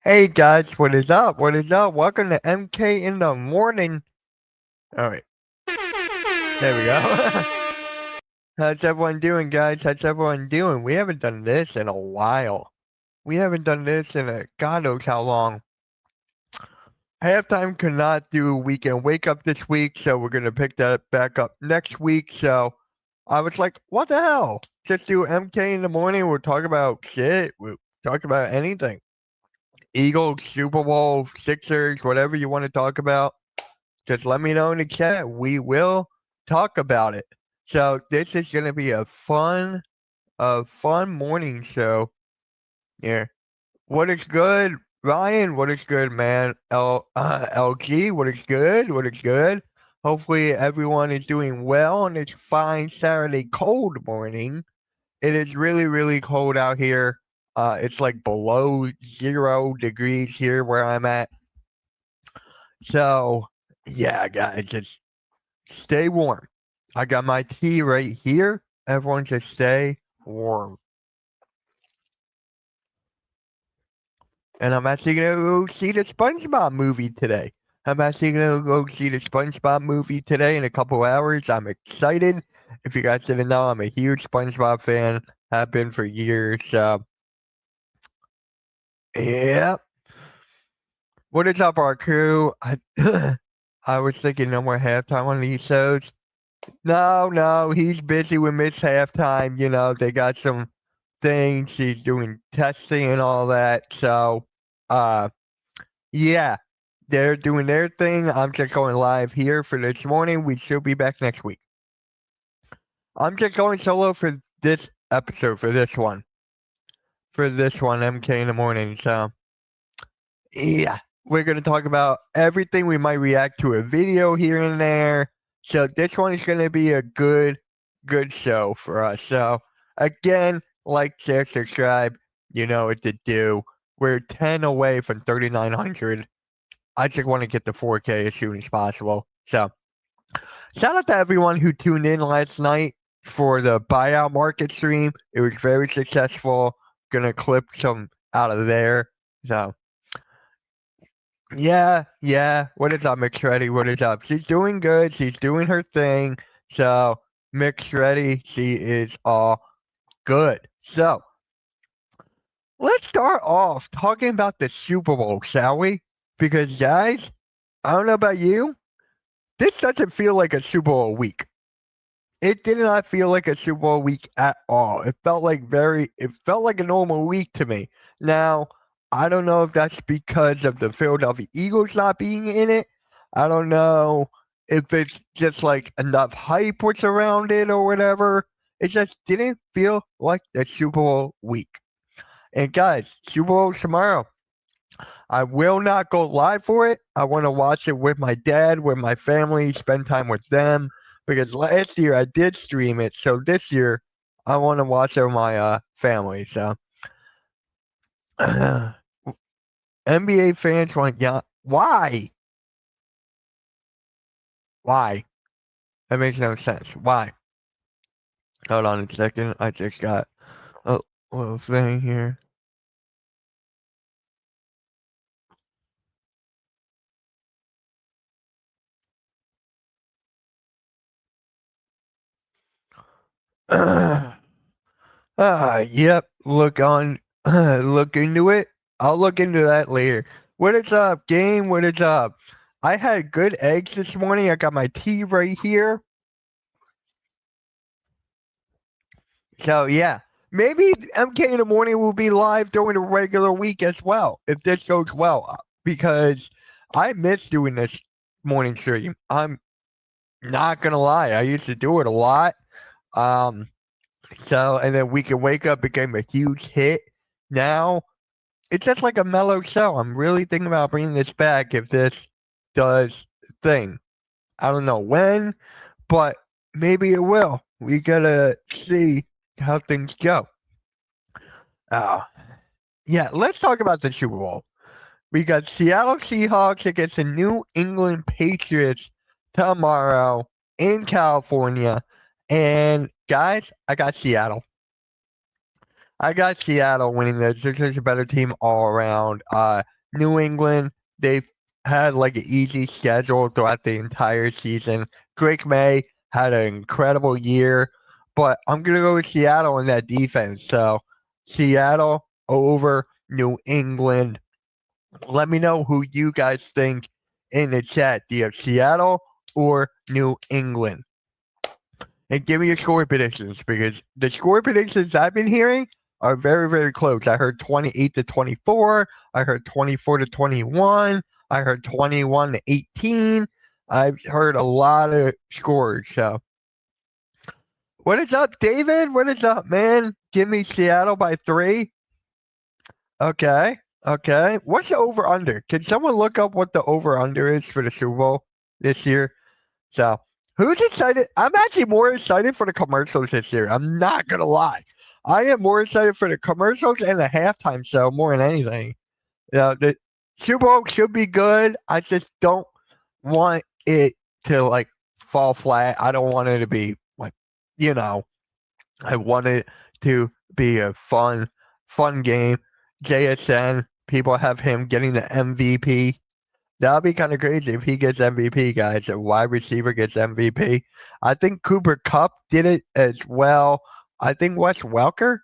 Hey guys, what is up? What is up? Welcome to MK in the morning. Alright, there we go. How's everyone doing, guys? How's everyone doing? We haven't done this in a while. We haven't done this in a God knows how long. Halftime could not do weekend wake up this week, so we're gonna pick that back up next week. So I was like, what the hell? Just do MK in the morning. We'll talk about shit. We'll talk about anything. Eagles, Super Bowl, Sixers, whatever you want to talk about. Just let me know in the chat. We will talk about it. So this is gonna be a fun morning show. Yeah. What is good, Ryan? What is good, man? LG, what is good? What is good? Hopefully everyone is doing well on this fine Saturday cold morning. It is really, really cold out here. It's like below 0 degrees here where I'm at. So yeah, guys, just stay warm. I got my tea right here. Everyone just stay warm. And I'm actually gonna go see the SpongeBob movie today. I'm actually gonna go see the SpongeBob movie today in a couple hours. I'm excited. If you guys didn't know, I'm a huge SpongeBob fan. Have been for years. Yeah. What is up, our crew? I was thinking no more halftime on these shows. No, he's busy with Miss Halftime. You know, they got some things. He's doing testing and all that. So, uh, yeah, they're doing their thing. I'm just going live here for this morning. We should be back next week. I'm just going solo for this episode, for this one. For this one, MK in the morning. So, yeah, we're going to talk about everything. We might react to a video here and there. So, this one is going to be a good show for us. So, again, like, share, subscribe. You know what to do. We're 10 away from 3,900. I just want to get the 4K as soon as possible. So, shout out to everyone who tuned in last night for the buyout market stream. It was very successful. Gonna clip some out of there. So, yeah. What is up, McShreddy? What is up? She's doing good. She's doing her thing. So, McShreddy, she is all good. So, let's start off talking about the Super Bowl, shall we? Because, guys, I don't know about you. This doesn't feel like a Super Bowl week. It did not feel like a Super Bowl week at all. It felt like a normal week to me. Now, I don't know if that's because of the Philadelphia Eagles not being in it. I don't know if it's just like enough hype was around it or whatever. It just didn't feel like the Super Bowl week. And guys, Super Bowl tomorrow. I will not go live for it. I want to watch it with my dad, with my family, spend time with them. Because last year I did stream it, so this year I want to watch it with my family. So NBA fans want why? Why? That makes no sense. Why? Hold on a second. I just got a little thing here. Yep. Look into it. I'll look into that later. What is up, game? What is up? I had good eggs this morning. I got my tea right here. So yeah, maybe MK in the morning will be live during the regular week as well if this goes well. Because I miss doing this morning stream. I'm not gonna lie. I used to do it a lot. So and then We Can Wake Up became a huge hit. Now it's just like a mellow show. I'm really thinking about bringing this back if this does thing. I don't know when, but maybe it will. We gotta see how things go. Uh, yeah, let's talk about the Super Bowl. We got Seattle Seahawks against the New England Patriots tomorrow in California. And guys, I got Seattle. I got Seattle winning this. This is a better team all around. New England, they've had like an easy schedule throughout the entire season. Drake May had an incredible year, but I'm gonna go with Seattle in that defense. So Seattle over New England. Let me know who you guys think in the chat. Do you have Seattle or New England? And give me your score predictions because the score predictions I've been hearing are very, very close. I heard 28-24. I heard 24-21. I heard 21-18. I've heard a lot of scores. So, what is up, David? What is up, man? Give me Seattle by 3. Okay. Okay. What's the over under? Can someone look up what the over under is for the Super Bowl this year? So, who's excited? I'm actually more excited for the commercials this year. I'm not gonna lie. I am more excited for the commercials and the halftime show more than anything. The Super Bowl should be good. I just don't want it to like fall flat. I don't want it to be like, I want it to be a fun game. JSN, people have him getting the MVP. That'll be kind of crazy if he gets MVP, guys. A wide receiver gets MVP. I think Cooper Kupp did it as well. I think Wes Welker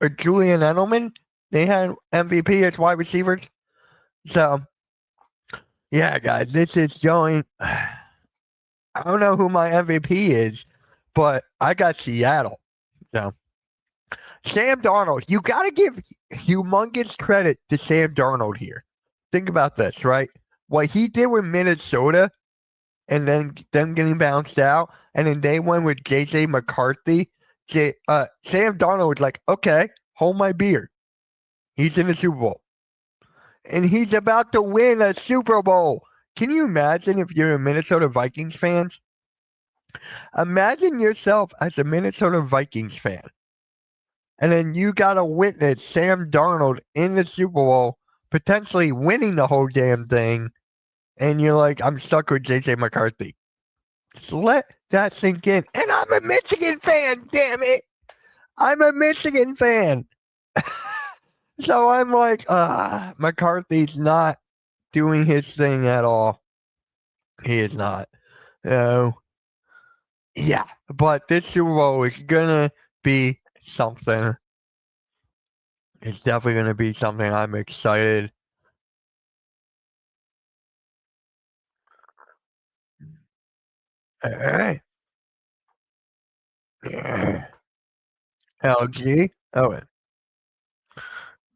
or Julian Edelman, they had MVP as wide receivers. So, yeah, guys, this is going. I don't know who my MVP is, but I got Seattle. So, Sam Darnold, you got to give humongous credit to Sam Darnold here. Think about this, right? What he did with Minnesota and then them getting bounced out, and then they went with J.J. McCarthy. Sam Darnold was like, okay, hold my beer. He's in the Super Bowl. And he's about to win a Super Bowl. Can you imagine if you're a Minnesota Vikings fan? Imagine yourself as a Minnesota Vikings fan. And then you got to witness Sam Darnold in the Super Bowl, potentially winning the whole damn thing. And you're like, I'm stuck with J.J. McCarthy. Just let that sink in. And I'm a Michigan fan, damn it. I'm a Michigan fan. So I'm like, McCarthy's not doing his thing at all. He is not. So, yeah. But this Super Bowl is going to be something. It's definitely going to be something. I'm excited. All right. LG. Oh,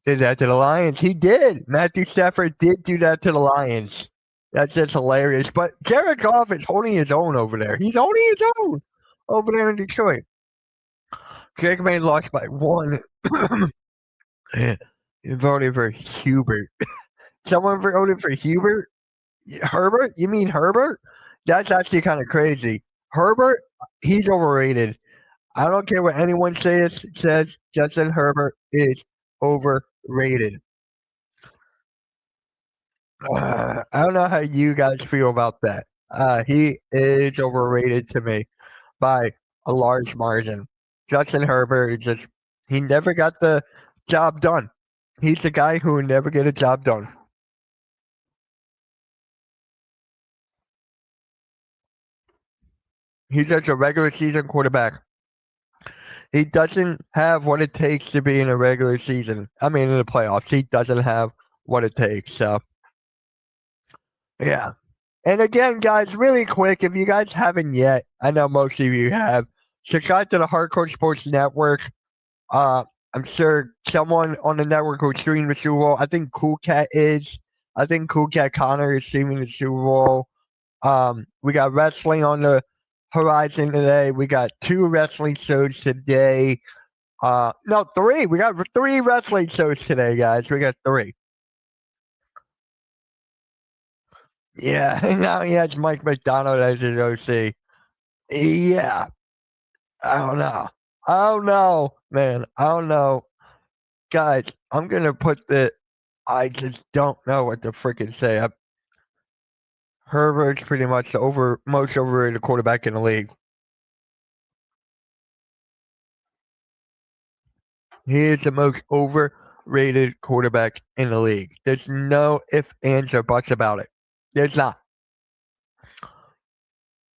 did that to the Lions. He did. Matthew Stafford did do that to the Lions. That's just hilarious. But Jared Goff is holding his own over there. He's holding his own over there in Detroit. Drake May lost by 1. You voted for Hubert. Someone voted for Hubert? Herbert? You mean Herbert? That's actually kind of crazy. Herbert, he's overrated. I don't care what anyone says. Justin Herbert is overrated. I don't know how you guys feel about that. He is overrated to me by a large margin. Justin Herbert he never got the job done. He's the guy who would never get a job done. He's just a regular season quarterback. He doesn't have what it takes to be in a regular season. I mean, in the playoffs, he doesn't have what it takes. So, yeah. And again, guys, really quick, if you guys haven't yet, I know most of you have, subscribe to the Hardcore Sports Network. I'm sure someone on the network will stream the Super Bowl. I think Cool Cat is. I think Cool Cat Connor is streaming the Super Bowl. We got wrestling on the horizon today. We got 2 wrestling shows today. No, 3. We got 3 wrestling shows today, guys. We got 3. Yeah, now he has Mike McDonald as his OC. Yeah, I don't know. I don't know, man. I don't know. Guys, I'm gonna put I just don't know what to freaking say. Herbert's pretty much the most overrated quarterback in the league. He is the most overrated rated quarterback in the league. There's no ifs, ands, or buts about it. There's not.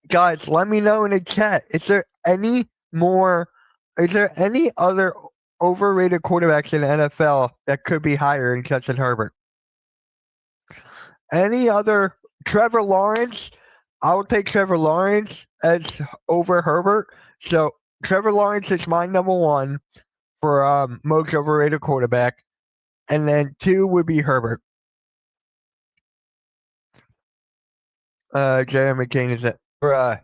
Guys, let me know in the chat. Is there any other overrated quarterbacks in the NFL that could be higher than Justin Herbert? Any other? Trevor Lawrence? I will take Trevor Lawrence as over Herbert. So Trevor Lawrence is my number one for most overrated quarterback. And then 2 would be Herbert. Jeremy McCain is it. Bruh.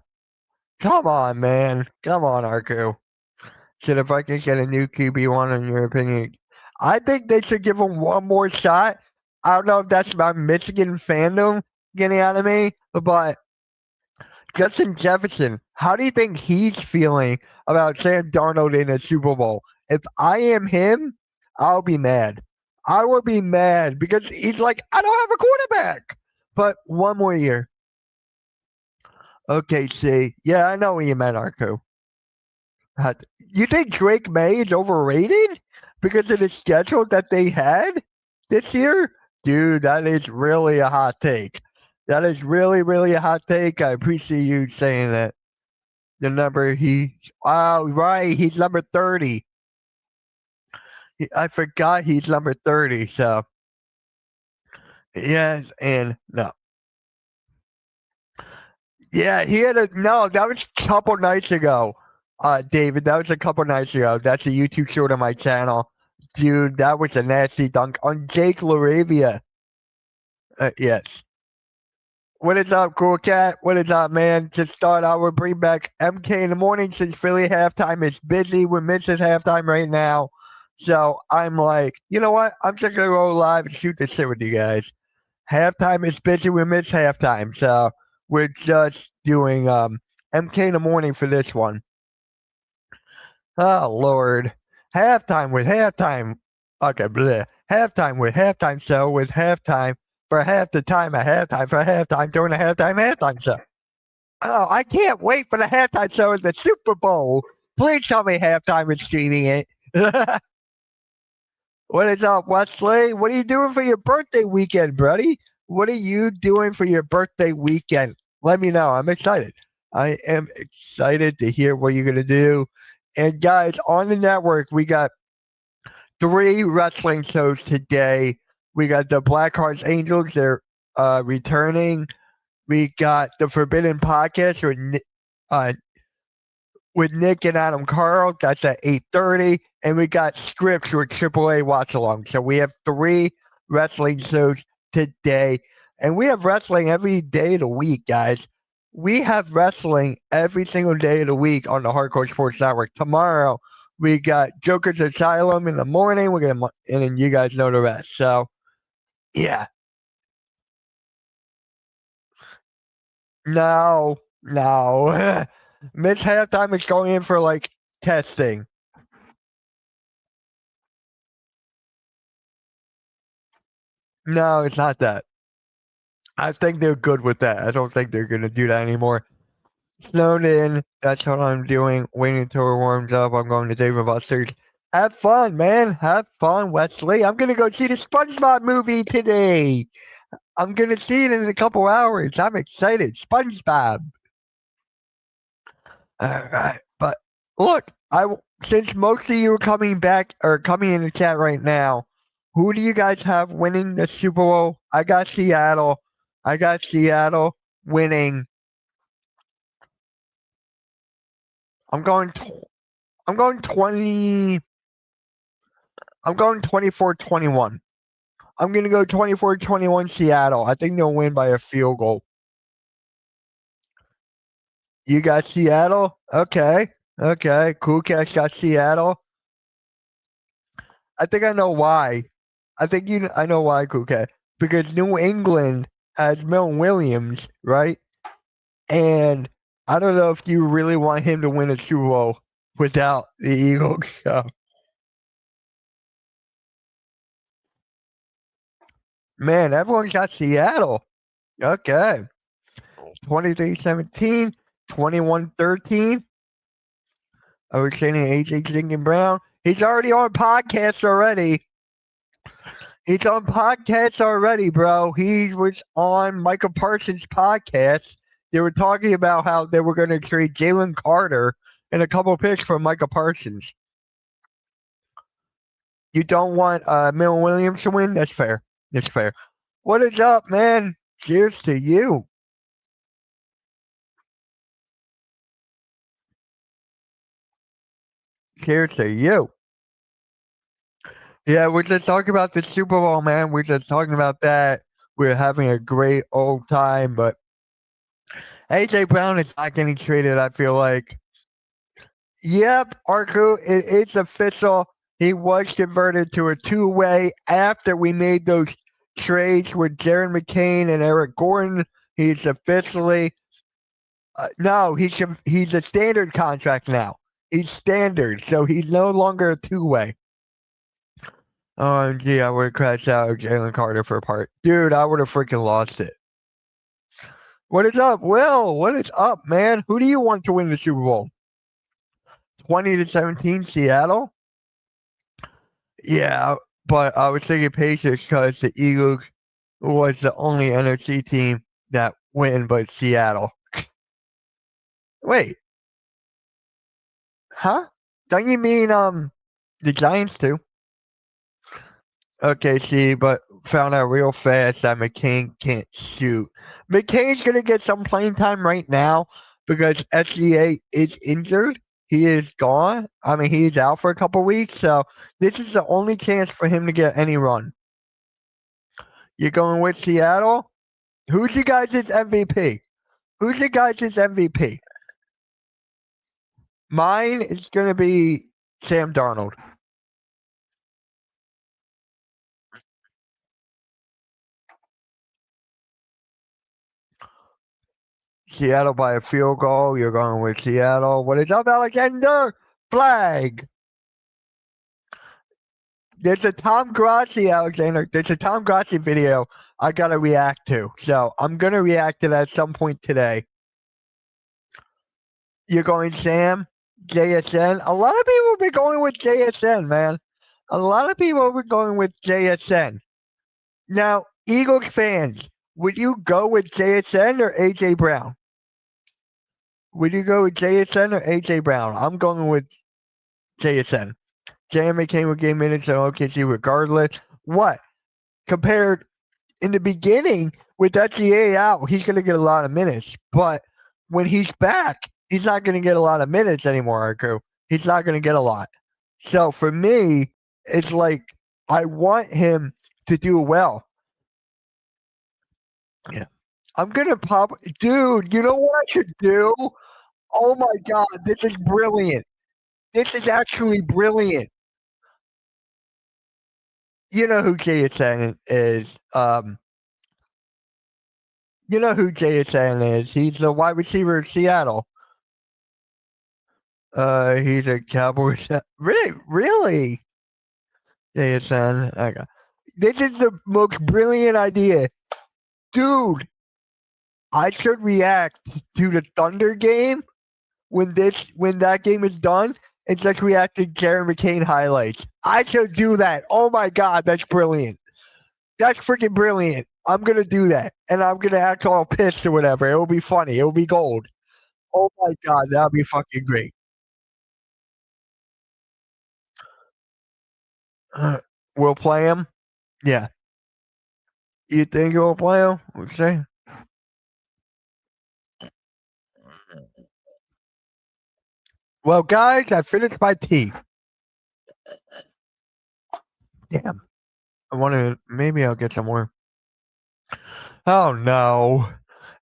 Come on, man. Come on, Arco. Should the Vikings get a new QB1 in your opinion? I think they should give him one more shot. I don't know if that's my Michigan fandom getting out of me, but Justin Jefferson, how do you think he's feeling about Sam Darnold in a Super Bowl? If I am him, I'll be mad. I will be mad because he's like, I don't have a quarterback. But one more year. Okay, see. Yeah, I know what you meant, Arco. You think Drake May is overrated because of the schedule that they had this year? Dude, that is really a hot take. That is really, really a hot take. I appreciate you saying that. The number right, he's number 30. I forgot he's number 30, so. Yes, and no. Yeah, that was a couple nights ago. David, that was a couple nights ago. That's a YouTube short on my channel. Dude, that was a nasty dunk on Jake LaRavia. Yes. What is up, Cool Cat? What is up, man? Just thought I would bring back MK in the morning since Philly halftime is busy. We're missing halftime right now. So I'm like, you know what? I'm just going to go live and shoot this shit with you guys. Halftime is busy. We miss halftime. So we're just doing MK in the morning for this one. Oh, Lord. Halftime with halftime. Okay, bleh. Halftime with halftime show with halftime for half the time at halftime for halftime during the halftime show. Oh, I can't wait for the halftime show at the Super Bowl. Please tell me halftime is streaming it. What is up, Wesley? What are you doing for your birthday weekend, buddy? What are you doing for your birthday weekend? Let me know. I'm excited. I am excited to hear what you're going to do. And guys, on the network, we got 3 wrestling shows today. We got the Black Hearts Angels. They're returning. We got the Forbidden Podcast with Nick and Adam Carl. That's at 8:30. And we got Scripts with AAA Watch Along. So we have 3 wrestling shows today. And we have wrestling every day of the week, guys. We have wrestling every single day of the week on the Hardcore Sports Network. Tomorrow, we got Joker's Asylum in the morning. And then you guys know the rest. So, yeah. No. Miss halftime is going in for like testing. No, it's not that. I think they're good with that. I don't think they're going to do that anymore. Snowed in. That's what I'm doing. Waiting until it warms up. I'm going to Dave & Buster's. Have fun, man. Have fun, Wesley. I'm going to go see the SpongeBob movie today. I'm going to see it in a couple hours. I'm excited. SpongeBob. All right. But look, since most of you are coming back or coming in the chat right now, who do you guys have winning the Super Bowl? I got Seattle. Winning. I'm going 24-21. I'm going to go 24-21 Seattle. I think they'll win by a field goal. You got Seattle? Okay. Cool Cat got Seattle. I think I know why. I know why, Cool Cat. Because New England has Milton Williams, right? And I don't know if you really want him to win a Super Bowl without the Eagles. So. Man, everyone's got Seattle. Okay. 23-17, 21-13. I was saying AJ Jenkins Brown. He's already on podcasts already. He's on podcasts already, bro. He was on Michael Parsons' podcast. They were talking about how they were going to trade Jalen Carter and a couple picks for Michael Parsons. You don't want Millen Williams to win? That's fair. That's fair. What is up, man? Cheers to you. Cheers to you. Yeah, we're just talking about the Super Bowl, man. We're just talking about that. We're having a great old time, but AJ Brown is not getting traded, I feel like. Yep, Arku, it's official. He was converted to a two-way after we made those trades with Jaron McCain and Eric Gordon. He's officially no, he's a standard contract now. He's standard, so he's no longer a two-way. OMG, I would have crashed out with Jalen Carter for a part. Dude, I would have freaking lost it. What is up, Will? What is up, man? Who do you want to win the Super Bowl? 20-17 Seattle? Yeah, but I was thinking Pacers because the Eagles was the only NFC team that win, but Seattle. Wait, huh? Don't you mean the Giants too? Okay, see, but found out real fast that McCain can't shoot. McCain's gonna get some playing time right now because SGA is injured. He is gone. I mean, he's out for a couple weeks, so this is the only chance for him to get any run. You're going with Seattle? Who's you guys' MVP? Who's your guys' MVP? Mine is gonna be Sam Darnold. Seattle by a field goal. You're going with Seattle. What is up, Alexander? Flag. There's a Tom Grassi, Alexander. There's a Tom Grassi video I gotta react to. So I'm gonna react to that at some point today. You're going Sam? JSN? A lot of people have been going with JSN, man. A lot of people have been going with JSN. Now, Eagles fans, would you go with JSN or AJ Brown? Would you go with JSN or AJ Brown? I'm going with JSN. JM McCain would gain minutes on OKC regardless. What? Compared in the beginning with SGA out, he's going to get a lot of minutes. But when he's back, he's not going to get a lot of minutes anymore, Arku. He's not going to get a lot. So for me, it's like I want him to do well. Yeah. I'm going to pop. Dude, you know what I should do? Oh my God, this is brilliant. This is actually brilliant. You know who JSN is. You know who JSN is. He's the wide receiver of Seattle. He's a Cowboys. Really? JSN. Okay. This is the most brilliant idea. Dude, I should react to the Thunder game when that game is done and just react to Jaron McCain highlights. I should do that. Oh my God, that's brilliant. That's freaking brilliant. I'm gonna do that, and I'm gonna act all pissed or whatever. It'll be funny. It'll be gold. Oh my God, that'll be fucking great. We'll play him. Yeah. You think you'll play him? Okay. Well, guys, I finished my tea. Damn. I want to. Maybe I'll get some more. Oh no.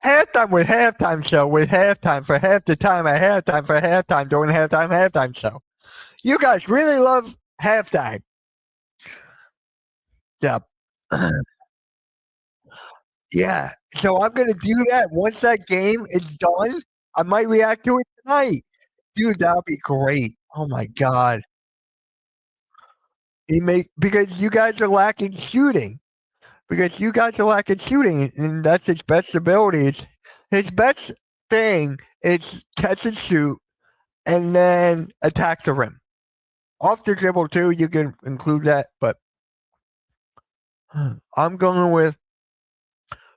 Halftime with halftime show with halftime for half the time at halftime for halftime during halftime show. You guys really love halftime. Yeah. Yeah. So I'm gonna do that once that game is done. I might react to it tonight. Dude, that would be great. Oh my God. Because you guys are lacking shooting. Because you guys are lacking shooting, and that's his best ability. His best thing is catch and shoot, and then attack the rim. Off the dribble too, you can include that, but I'm going with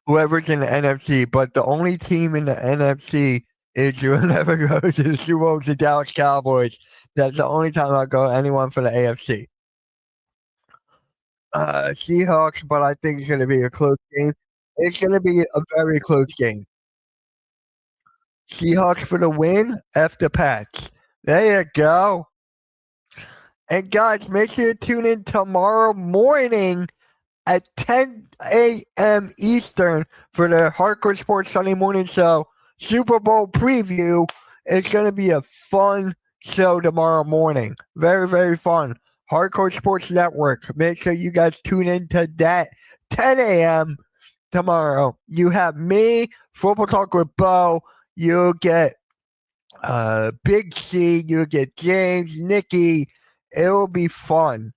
whoever's in the NFC, but the only team in the NFC is who will never go to the Super Bowl, the Dallas Cowboys. That's the only time I'll go anyone for the AFC. Seahawks, but I think it's going to be a close game. It's going to be a very close game. Seahawks for the win, F the Pats. There you go. And guys, make sure to tune in tomorrow morning at 10 a.m. Eastern for the Hardcore Sports Sunday Morning Show Super Bowl preview. It's going to be a fun show tomorrow morning. Very, very fun. Hardcore Sports Network. Make sure you guys tune in to that 10 a.m. tomorrow. You have me, Football Talk with Bo. You'll get Big C. You'll get James, Nikki. It'll be fun.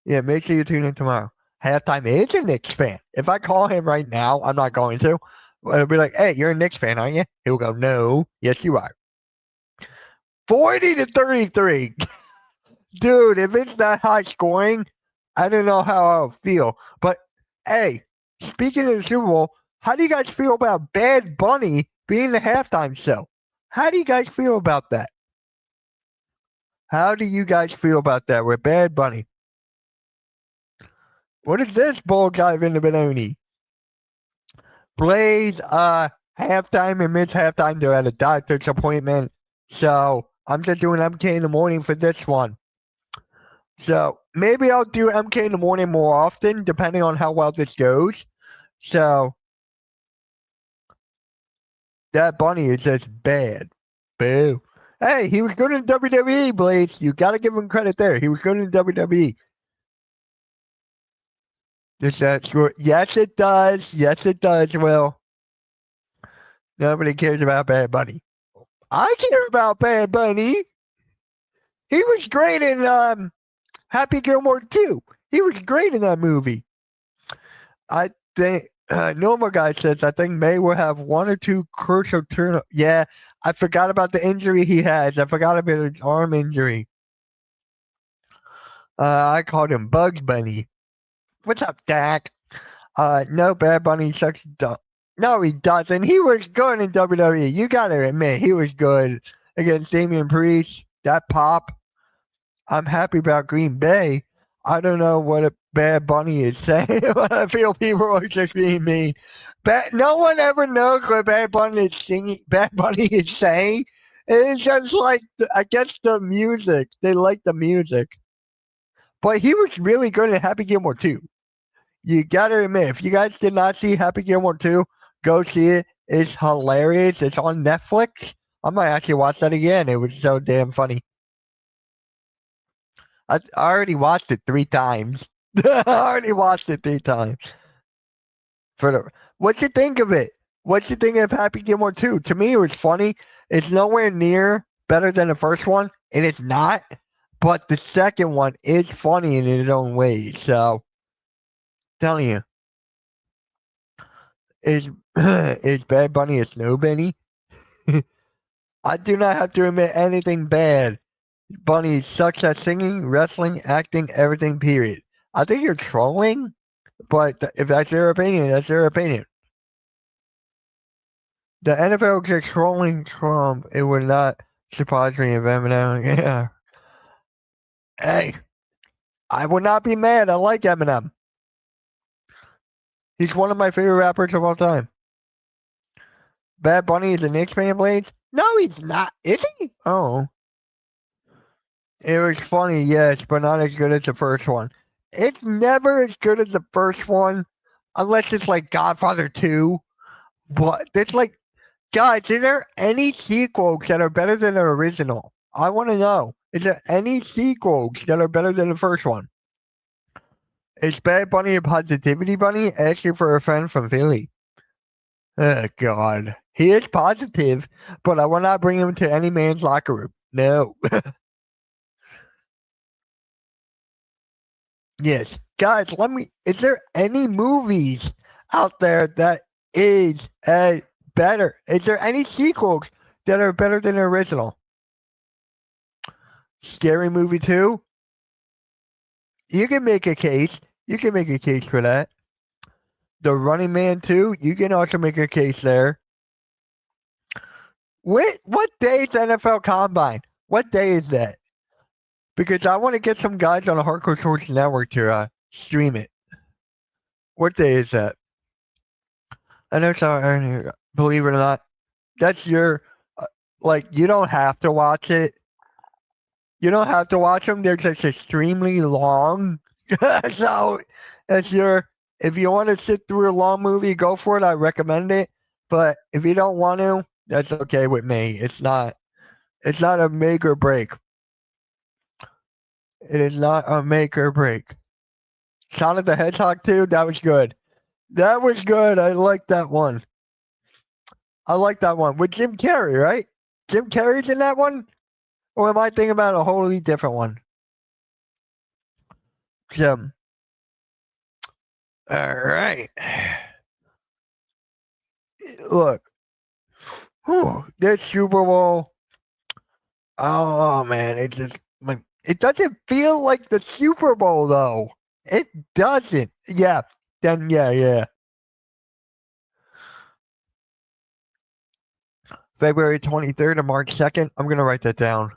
Yeah, make sure you tune in tomorrow. Halftime is a Knicks fan. If I call him right now, I'm not going to. I'll be like, hey, you're a Knicks fan, aren't you? He'll go, no. Yes, you are. 40-33. Dude, if it's that high scoring, I don't know how I'll feel. But, hey, speaking of the Super Bowl, how do you guys feel about Bad Bunny being the halftime show? How do you guys feel about that? How do you guys feel about that with Bad Bunny? What is this bull dive in the Benoni? Blaze, halftime and mid halftime, they're at a doctor's appointment. So I'm just doing MK in the morning for this one. So maybe I'll do MK in the morning more often, depending on how well this goes. So that Bunny is just bad. Boo. Hey, he was good in WWE, Blaze. You gotta give him credit there. He was good in WWE. Does that score? Yes, it does. Yes, it does, Will. Nobody cares about Bad Bunny. I care about Bad Bunny. He was great in Happy Gilmore 2. He was great in that movie. I think Normal Guy says I think May will have one or two crucial turn. Yeah, I forgot about the injury he has. I forgot about his arm injury. I called him Bugs Bunny. What's up, Dak? No, Bad Bunny sucks dumb. No, he doesn't. He was good in WWE. You gotta admit, he was good against Damian Priest. That pop. I'm happy about Green Bay. I don't know what a Bad Bunny is saying. I feel people are just being mean. No one ever knows what Bad Bunny is singing. Bad Bunny is saying. It's just like I guess the music. They like the music. But he was really good in Happy Gilmore 2. You gotta admit, if you guys did not see Happy Gilmore 2, go see it. It's hilarious. It's on Netflix. I might actually watch that again. It was so damn funny. I already watched it 3 times. I already watched it 3 times. What you think of it? What you think of Happy Gilmore 2? To me, it was funny. It's nowhere near better than the first one, and it's not. But the second one is funny in its own way. So, telling you, is Bad Bunny a snow bunny? I do not have to admit anything bad. Bunny sucks at singing, wrestling, acting, everything, period. I think you're trolling, but if that's your opinion, that's your opinion. The NFL is trolling Trump. It would not surprise me if Eminem. Yeah. Hey, I would not be mad. I like Eminem. He's one of my favorite rappers of all time. Bad Bunny is a Knicks fan, Blades? No, he's not. Is he? Oh. It was funny, yes, but not as good as the first one. It's never as good as the first one, unless it's like Godfather 2. But it's like, guys, is there any sequels that are better than the original? I want to know. Is there any sequels that are better than the first one? Is Bad Bunny a positivity bunny? Asking for a friend from Philly. Oh, God. He is positive, but I will not bring him to any man's locker room. No. Yes. Guys, is there any movies out there that is better? Is there any sequels that are better than the original? Scary Movie 2? You can make a case. You can make a case for that. The running man too. You can also make a case there. What day is the NFL Combine? What day is that? Because I want to get some guys on the Hardcore Sports Network to stream it. What day is that? I know some. Believe it or not, that's your like. You don't have to watch it. You don't have to watch them. They're just extremely long. So that's your. If you want to sit through a long movie, go for it. I recommend it. But if you don't want to, that's okay with me. It's not. It's not a make or break. It is not a make or break. Sonic the Hedgehog 2, that was good. That was good. I like that one. I like that one. With Jim Carrey, right? Jim Carrey's in that one? Or am I thinking about a wholly different one? Jim. Alright. Look. This Super Bowl. Oh man, it just it doesn't feel like the Super Bowl though. It doesn't. Yeah. Then yeah. February 23rd and March 2nd. I'm gonna write that down.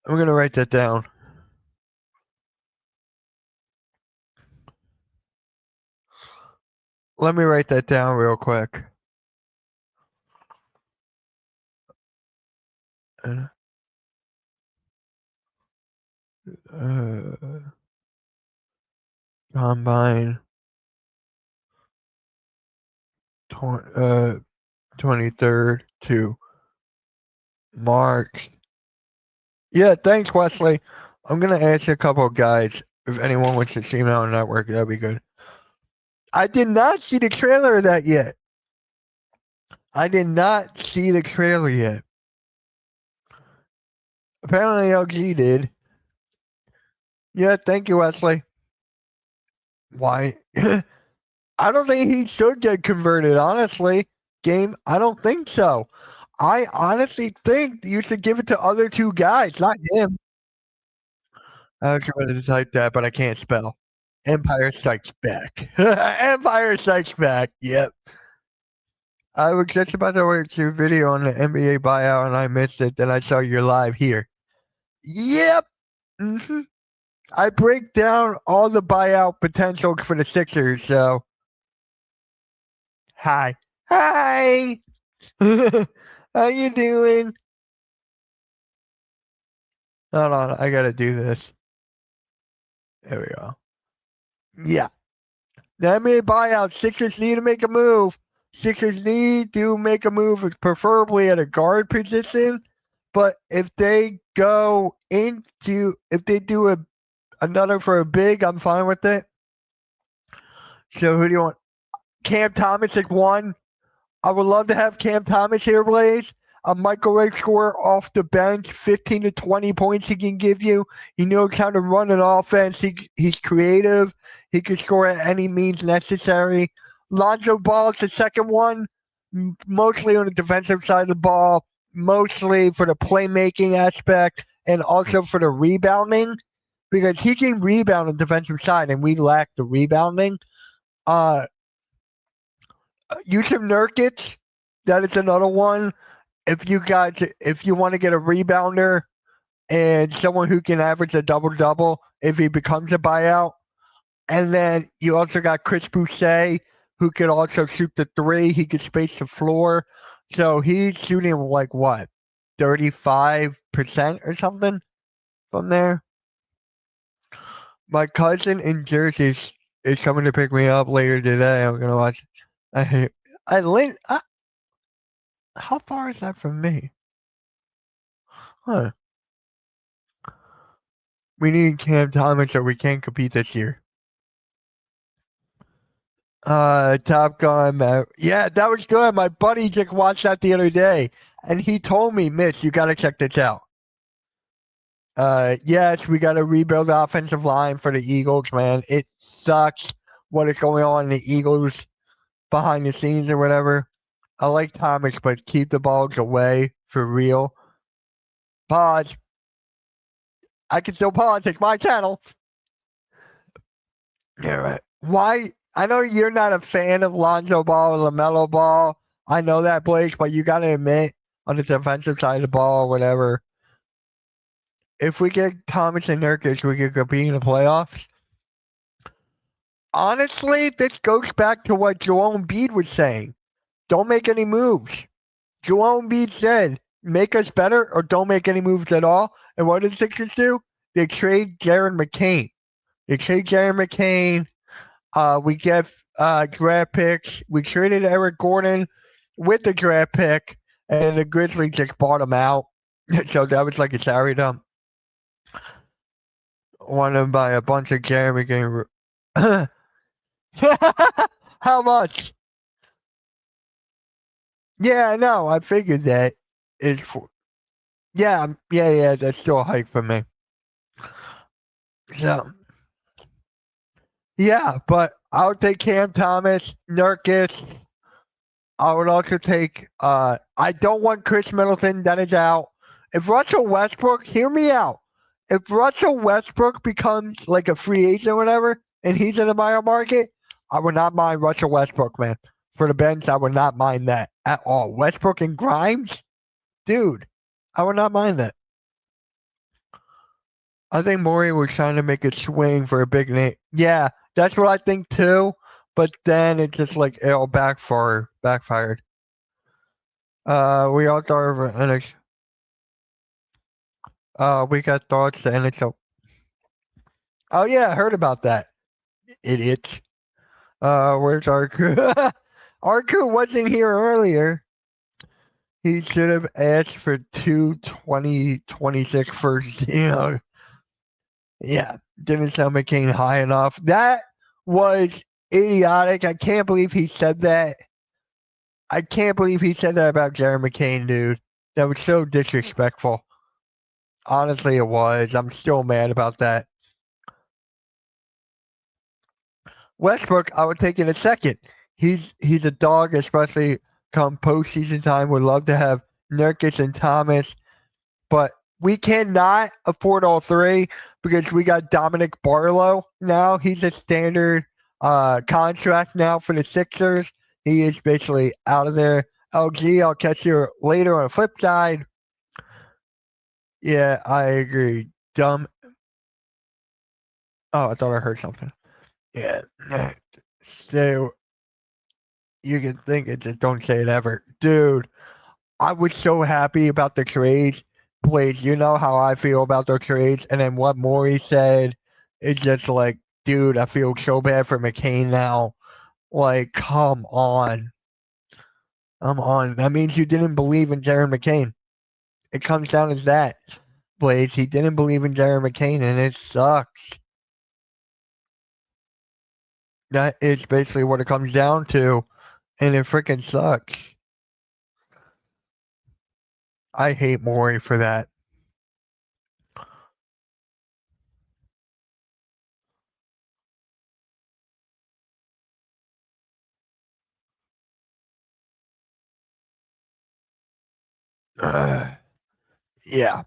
Let me write that down real quick. Combine 23rd to March. Yeah, thanks, Wesley. I'm gonna ask a couple of guys if anyone wants to see me on the network. That'd be good. I did not see the trailer of that yet. Apparently LG did. Yeah, thank you, Wesley. Why? I don't think he should get converted, honestly. Game, I don't think so. I honestly think you should give it to other two guys, not him. I was trying to type that, but I can't spell. Empire Strikes Back. Empire Strikes Back. Yep. I was just about to watch your video on the NBA buyout and I missed it. Then I saw you're live here. Yep. hmm I break down all the buyout potentials for the Sixers. So, hi. How you doing? Hold on. I got to do this. There we go. Yeah. The NBA buyout. Sixers need to make a move. Sixers need to make a move, preferably at a guard position. But if they do another for a big, I'm fine with it. So who do you want? Cam Thomas at 1. I would love to have Cam Thomas here, Blaze. A microwave scorer off the bench, 15 to 20 points he can give you. He knows how to run an offense. He's creative. He can score at any means necessary. Lonzo Ball is the second one, mostly on the defensive side of the ball, mostly for the playmaking aspect and also for the rebounding, because he can rebound on the defensive side, and we lack the rebounding. Yusuf Nurkic, that is another one. If you want to get a rebounder and someone who can average a double-double if he becomes a buyout. And then you also got Chris Boucher, who could also shoot the 3. He could space the floor. So he's shooting like what, 35% or something from there. My cousin in Jersey is coming to pick me up later today. I'm gonna watch. How far is that from me? Huh. We need Cam Thomas or we can't compete this year. Top Gun. Yeah, that was good. My buddy just watched that the other day, and he told me, Mitch, you gotta check this out. Yes, we gotta rebuild the offensive line for the Eagles, man. It sucks what is going on in the Eagles behind the scenes or whatever. I like Thomas, but keep the balls away for real. Pause. I can still pause. It's my channel. Yeah, right. Why? I know you're not a fan of Lonzo Ball or LaMelo Ball. I know that, Blake, but you got to admit, on the defensive side of the ball or whatever, if we get Thomas and Nurkic, we could compete in the playoffs. Honestly, this goes back to what Joel Embiid was saying. Don't make any moves. Joel Embiid said, make us better or don't make any moves at all. And what did the Sixers do? They trade Jaron McCain. We get draft picks. We traded Eric Gordon with the draft pick, and the Grizzlies just bought him out. So that was like a salary dump. Wanted to buy a bunch of Jeremy McCain. How much? Yeah, I know. I figured that is for. Yeah, yeah. That's still a hike for me. So yeah, but I would take Cam Thomas, Nurkic. I would also take. I don't want Chris Middleton. That is out. If Russell Westbrook, hear me out. If Russell Westbrook becomes like a free agent or whatever, and he's in the buyout market, I would not mind Russell Westbrook, man. For the bench, I would not mind that at all. Westbrook and Grimes, dude, I would not mind that. I think Morey was trying to make a swing for a big name. Yeah, that's what I think too. But then it just like it all backfired. We all thought of NXT. We got thoughts to NHL. Oh yeah, I heard about that. Idiots. Where's Arku? Arku wasn't here earlier. He should have asked for 2026 first. Yeah, didn't sound McCain high enough. That was idiotic. I can't believe he said that. I can't believe he said that about Jerry McCain, dude. That was so disrespectful. Honestly, it was. I'm still mad about that. Westbrook, I would take in a second. He's a dog, especially come postseason time. Would love to have Nurkic and Thomas, but we cannot afford all three because we got Dominic Barlow now. He's a standard contract now for the Sixers. He is basically out of there. LG, I'll catch you later on the flip side. Yeah, I agree. Dumb. Oh, I thought I heard something. Yeah. So you can think it, just don't say it ever. Dude, I was so happy about the trades. Please, you know how I feel about the trades. And then what Morey said, it's just like, dude, I feel so bad for McCain now. Like, come on. Come on. That means you didn't believe in Jaron McCain. It comes down to that. Blaze, he didn't believe in Jaron McCain, and it sucks. That is basically what it comes down to, and it freaking sucks. I hate Morey for that. Yeah.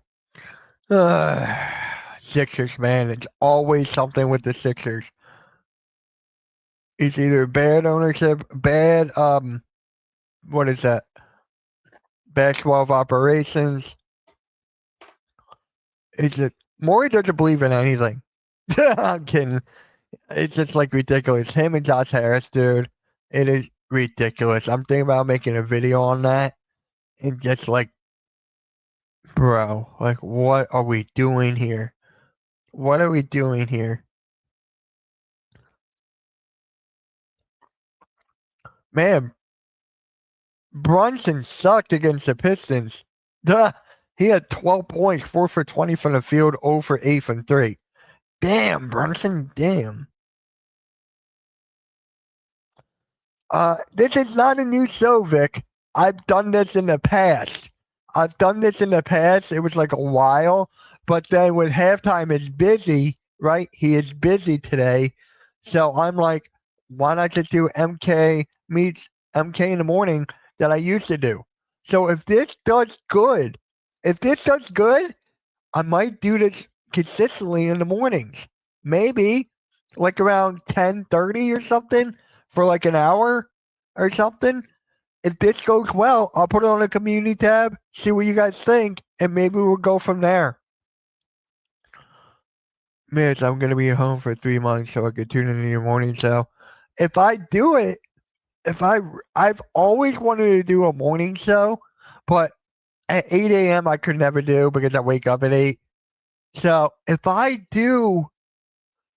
Sixers, man. It's always something with the Sixers. It's either bad ownership, bad what is that? Bad 12 operations. It's just Morey doesn't believe in anything. I'm kidding. It's just like ridiculous. Him and Josh Harris, dude. It is ridiculous. I'm thinking about making a video on that. And just like, bro, like what are we doing here? What are we doing here? Man, Brunson sucked against the Pistons. Duh. He had 12 points, 4 for 20 from the field, 0 for 8 from 3. Damn, Brunson, damn. This is not a new show, Vic. I've done this in the past. It was like a while, but then when halftime is busy, right? He is busy today. So I'm like, why not just do MK meets MK in the morning that I used to do? So if this does good, I might do this consistently in the mornings. Maybe like around 10:30 or something for like an hour or something. If this goes well, I'll put it on a community tab, see what you guys think, and maybe we'll go from there. Mitch, I'm gonna be home for 3 months, so I could tune in your morning show. If I do it, I've always wanted to do a morning show, but at 8 a.m. I could never do because I wake up at 8. So if I do,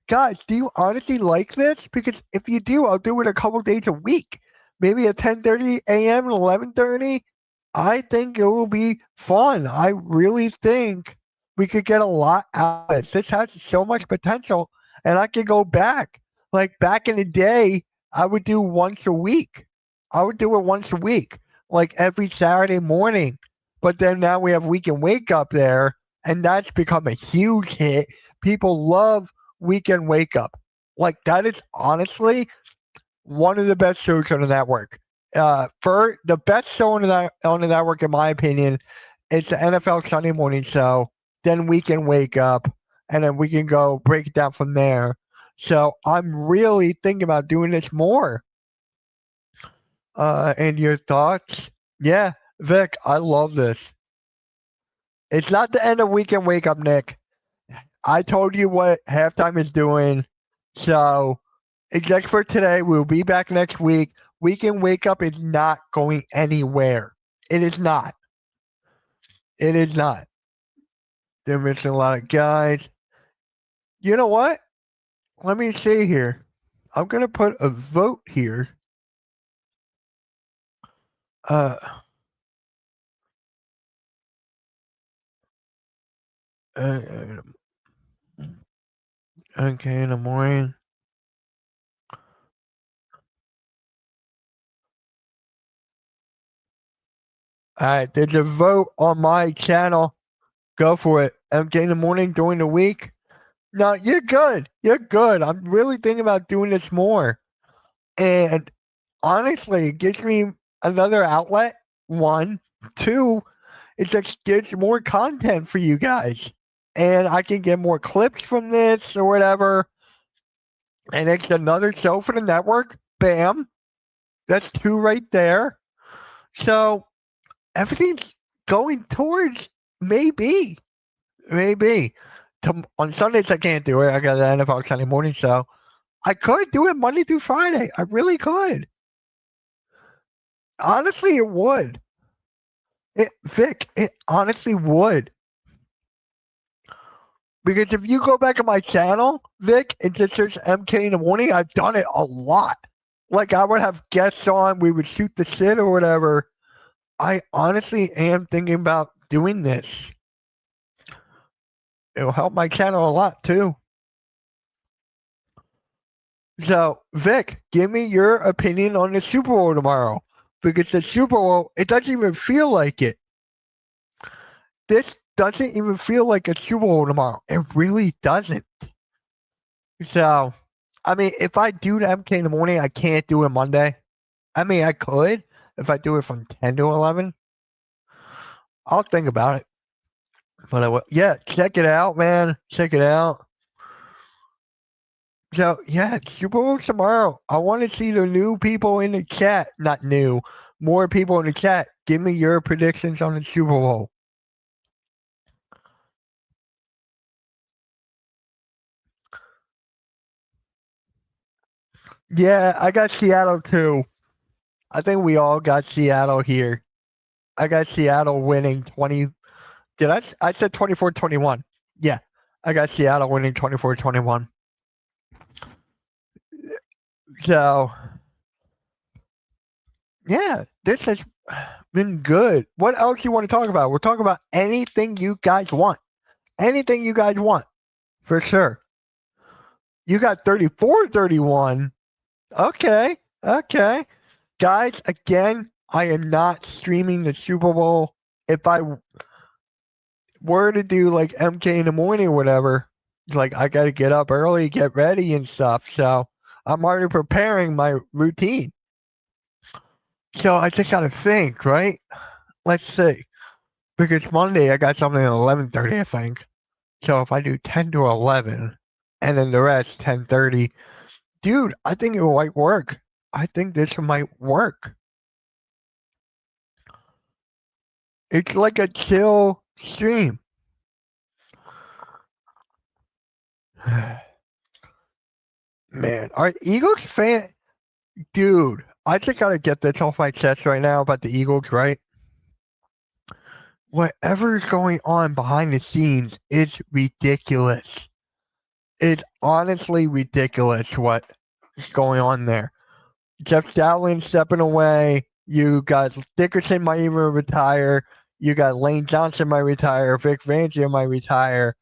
guys, do you honestly like this? Because if you do, I'll do it a couple days a week. Maybe at 10:30 a.m. and 11:30. I think it will be fun. I really think we could get a lot out of it. This has so much potential, and I could go back. Like back in the day, I would do once a week. I would do it once a week, like every Saturday morning. But then now we have Weekend Wake Up there, and that's become a huge hit. People love Weekend Wake Up. Like that is honestly one of the best shows on the network. For the best show on the network, in my opinion, it's the NFL Sunday Morning Show. Then Weekend Wake Up, and then we can go break it down from there. So I'm really thinking about doing this more. And your thoughts? Yeah, Vic, I love this. It's not the end of Weekend Wake Up, Nick. I told you what halftime is doing. So it's just for today. We'll be back next week. Weekend Wake Up is not going anywhere. It is not. It is not. They're missing a lot of guys. You know what? Let me see here. I'm gonna put a vote here. Uh, uh okay, in the morning. All right, there's a vote on my channel. Go for it. MK in the morning during the week. No, you're good. You're good. I'm really thinking about doing this more. And honestly, it gives me another outlet. One, two, it just gives more content for you guys. And I can get more clips from this or whatever. And it's another show for the network. Bam. That's two right there. So everything's going towards maybe. Maybe. On Sundays, I can't do it. I got the NFL Sunday morning show. I could do it Monday through Friday. I really could. Honestly, it would. Vic, it honestly would. Because if you go back on my channel, Vic, and just search MK in the morning, I've done it a lot. Like I would have guests on, we would shoot the shit or whatever. I honestly am thinking about doing this. It'll help my channel a lot too. So, Vic, give me your opinion on the Super Bowl tomorrow. Because the Super Bowl, it doesn't even feel like it. This doesn't even feel like a Super Bowl tomorrow. It really doesn't. So, I mean, if I do the MK in the morning, I can't do it Monday. I mean, I could if I do it from 10 to 11. I'll think about it. But yeah, check it out, man. Check it out. So yeah, Super Bowl tomorrow. I want to see the new people in the chat. Not new, more people in the chat. Give me your predictions on the Super Bowl. Yeah, I got Seattle too. I think we all got Seattle here. I got Seattle winning 20. I said 24-21. Yeah, I got Seattle winning 24-21. So yeah, this has been good. What else you want to talk about? We'll talk about anything you guys want. Anything you guys want, for sure. You got 34-31. Okay. Okay. Guys, again, I am not streaming the Super Bowl. If I were to do like MK in the morning or whatever, like I got to get up early, get ready and stuff. So I'm already preparing my routine. So I just got to think, right? Let's see. Because Monday I got something at 11:30, I think. So if I do 10 to 11, and then the rest 10:30. Dude, I think it might work. I think this might work. It's like a chill stream. Man, are Eagles fan? Dude, I just gotta get this off my chest right now about the Eagles, right? Whatever's going on behind the scenes is ridiculous. It's honestly ridiculous what's going on there. Jeff Stoutland stepping away. You got Dickerson might even retire. You got Lane Johnson might retire. Vic Fangio might retire.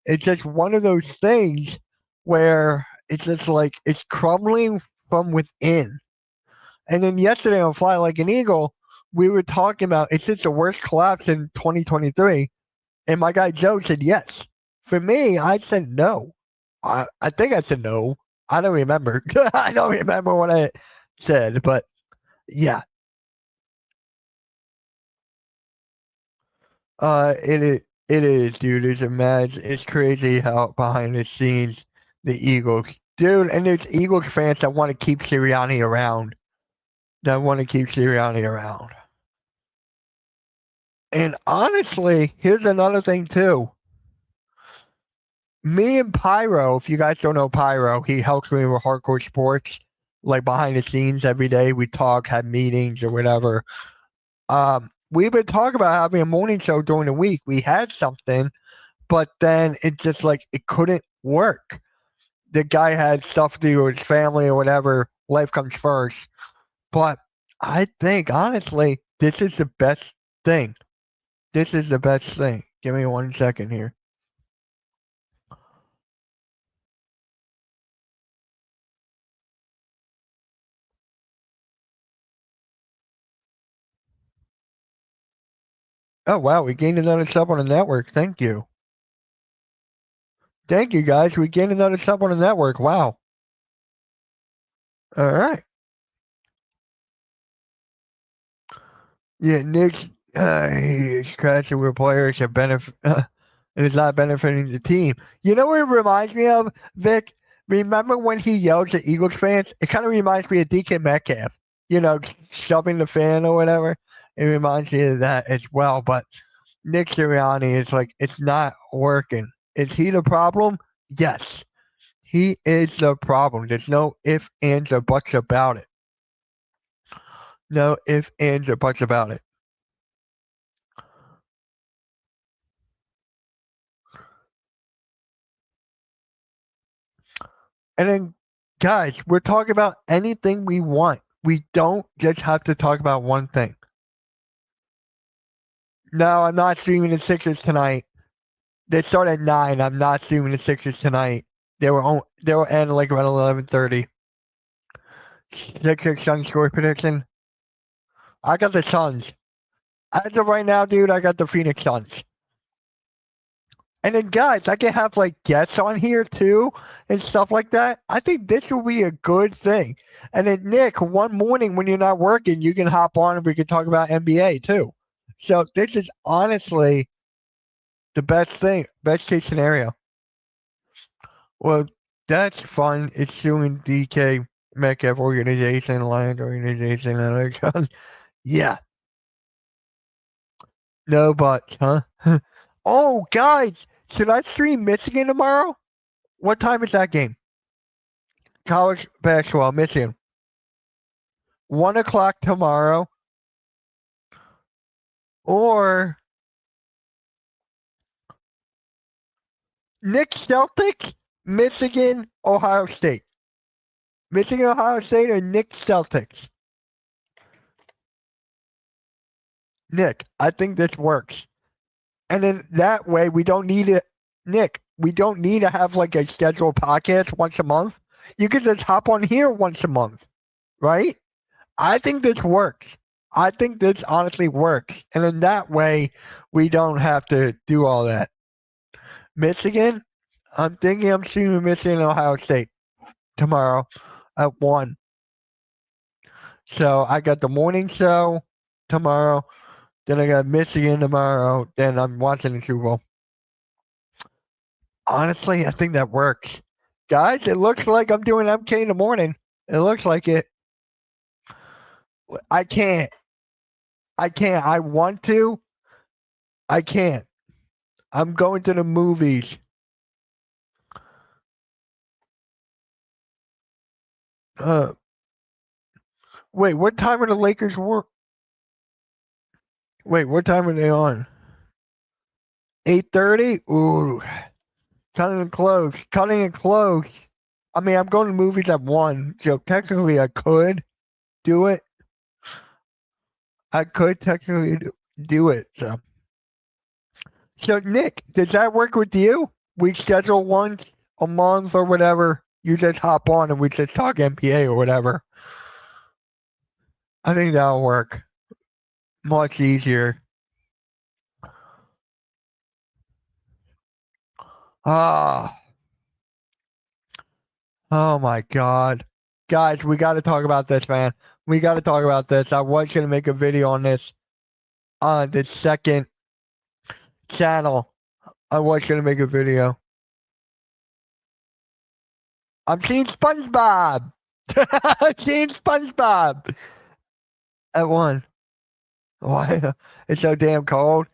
It's just one of those things where it's just like it's crumbling from within. And then yesterday on Fly Like an Eagle, we were talking about it's just the worst collapse in 2023. And my guy Joe said yes. For me, I said no. I think I said no. I don't remember. I don't remember what I said, but yeah. It is, dude. It's crazy how behind the scenes the Eagles, dude, and there's Eagles fans that want to keep Sirianni around. And honestly, here's another thing too. Me and Pyro, if you guys don't know Pyro, he helps me with Hardcore Sports, like behind the scenes every day. We talk, have meetings or whatever. We've been talking about having a morning show during the week. We had something, but then it just like it couldn't work. The guy had stuff to do with his family or whatever. Life comes first. But I think honestly, this is the best thing. This is the best thing. Give me 1 second here. Oh wow, we gained another sub on the network. Thank you. Thank you guys. We gained another sub on the network. Wow. All right. Yeah, Nick's he's crashing where players have benefit and it's not benefiting the team. You know what it reminds me of, Vic? Remember when he yells at Eagles fans? It kind of reminds me of DK Metcalf. You know, shoving the fan or whatever. It reminds me of that as well. But Nick Sirianni is like, it's not working. Is he the problem? Yes. He is the problem. There's no ifs, ands, or buts about it. No ifs, ands, or buts about it. And then, guys, we're talking about anything we want. We don't just have to talk about one thing. No, I'm not streaming the Sixers tonight. They start at 9. I'm not streaming the Sixers tonight. They will end like around 11:30. Sixers Suns score prediction. I got the Suns. As of right now, dude, I got the Phoenix Suns. And then, guys, I can have like guests on here too and stuff like that. I think this will be a good thing. And then, Nick, one morning when you're not working, you can hop on and we can talk about NBA too. So this is honestly the best thing, best case scenario. Well, that's fun. It's suing DK Metcalf organization, Lions organization, and other guns. Yeah. No buts, huh? Oh, guys, should I stream Michigan tomorrow? What time is that game? College basketball, Michigan. 1 o'clock tomorrow. Or Nick Celtics, Michigan, Ohio State. Michigan, Ohio State, or Nick Celtics? Nick, I think this works. And then that way we don't need it. Nick, we don't need to have like a scheduled podcast once a month. You can just hop on here once a month, right? I think this works. I think this honestly works. And then that way we don't have to do all that. Michigan, I'm thinking I'm seeing Michigan and Ohio State tomorrow at 1. So I got the morning show tomorrow. Then I got Michigan tomorrow. Then I'm watching the Super Bowl. Honestly, I think that works. Guys, it looks like I'm doing MK in the morning. It looks like it. I can't. I can't. I want to. I can't. I'm going to the movies. Wait, what time are the Lakers work? Wait, what time are they on? 8:30? Ooh, cutting it close. Cutting it close. I mean, I'm going to movies at 1, so technically I could do it. I could technically do it. So Nick, does that work with you? We schedule once a month or whatever. You just hop on and we just talk MPA or whatever. I think that'll work. Much easier. Ah. Oh my God. Guys, we got to talk about this, man. We got to talk about this. I was going to make a video on this on the second channel. I was going to make a video. I'm seeing SpongeBob. I'm seeing SpongeBob at 1. Why? It's so damn cold.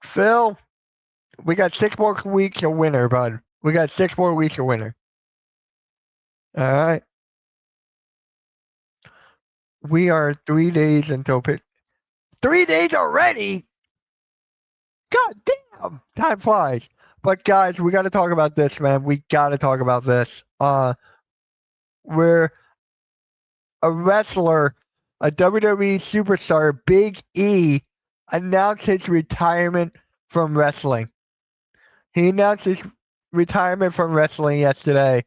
Phil, we got 6 more weeks of winter, bud. We got 6 more weeks of winter. All right. We are 3 days until 3 days already? God damn. Time flies. But guys, we got to talk about this, man. We got to talk about this. Where a wrestler, a WWE superstar, Big E, announced his retirement from wrestling. He announced his retirement from wrestling yesterday.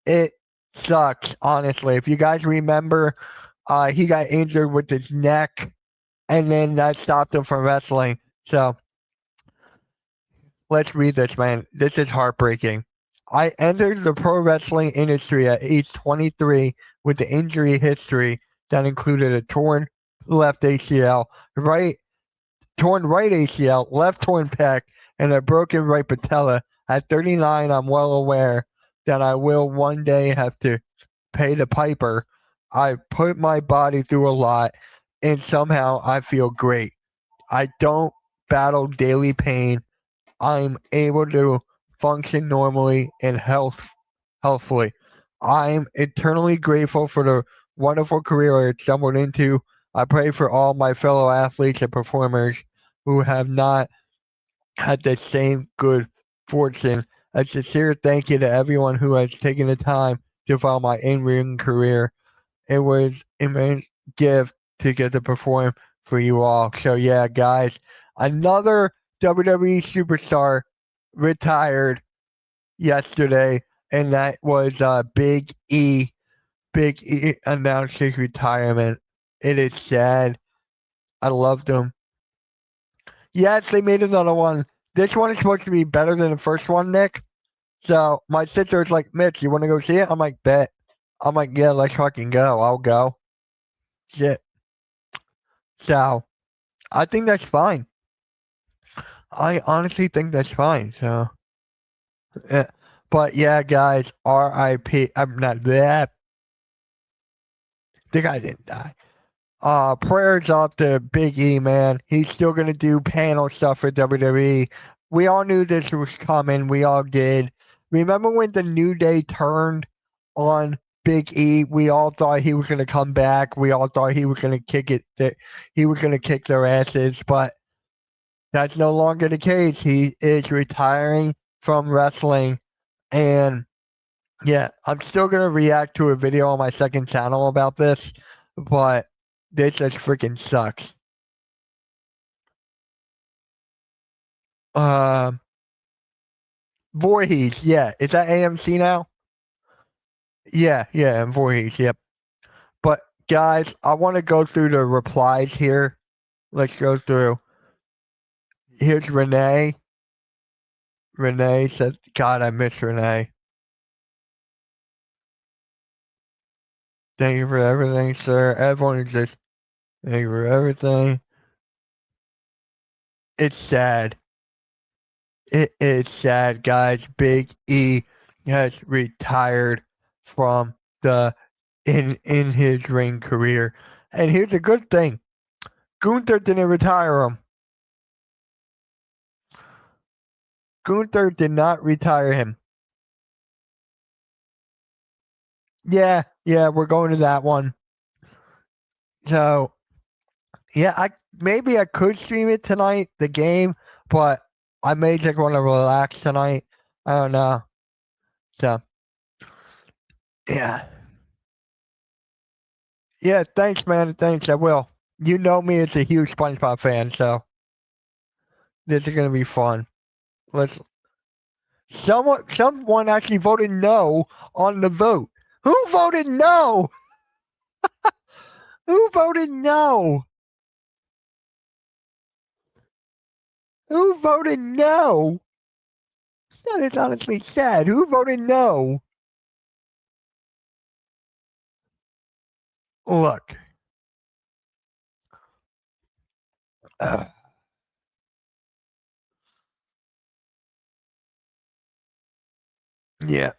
It sucks, honestly. If you guys remember, he got injured with his neck, and then that stopped him from wrestling. So let's read this, man. This is heartbreaking. I entered the pro wrestling industry at age 23 with the injury history that included a torn left ACL, torn right ACL, left torn pec, and a broken right patella. At 39, I'm well aware that I will one day have to pay the piper. I put my body through a lot, and somehow I feel great. I don't battle daily pain. I'm able to function normally and healthfully. I'm eternally grateful for the wonderful career I stumbled into. I pray for all my fellow athletes and performers who have not had the same good fortune. A sincere thank you to everyone who has taken the time to follow my in-ring career. It was an immense gift to get to perform for you all. So yeah, guys, another WWE superstar retired yesterday, and that was Big E. Big E announced his retirement. It is sad. I loved him. Yes, they made another one. This one is supposed to be better than the first one, Nick. So my sister was like, Mitch, you want to go see it? I'm like, bet. I'm like, yeah, let's fucking go. I'll go. Shit. So I think that's fine. I honestly think that's fine. So, yeah. But yeah, guys, R.I.P. I'm not that. The guy didn't die. Prayers up to Big E, man. He's still gonna do panel stuff for WWE. We all knew this was coming. We all did. Remember when the New Day turned on Big E? We all thought he was gonna come back. We all thought he was gonna kick it. That he was gonna kick their asses, but that's no longer the case. He is retiring from wrestling, and yeah, I'm still gonna react to a video on my second channel about this, but this just freaking sucks. Voorhees, yeah. Is that AMC now? Yeah, and Voorhees, yep. But guys, I want to go through the replies here. Let's go through. Here's Renee. Renee said, God, I miss Renee. Thank you for everything, sir. Everyone is just, thank you for everything. It's sad. It is sad, guys. Big E has retired from the in his ring career. And here's a good thing. Gunther didn't retire him. Gunther did not retire him. Yeah, we're going to that one. So, yeah, maybe I could stream it tonight, the game, but I may just want to relax tonight. I don't know. So, yeah. Yeah, thanks, man. Thanks, I will. You know me as a huge SpongeBob fan, so this is gonna be fun. Let's. Someone actually voted no on the vote. Who voted no? Who voted no? Who voted no? That is honestly sad. Who voted no? Look. Uh, yeah.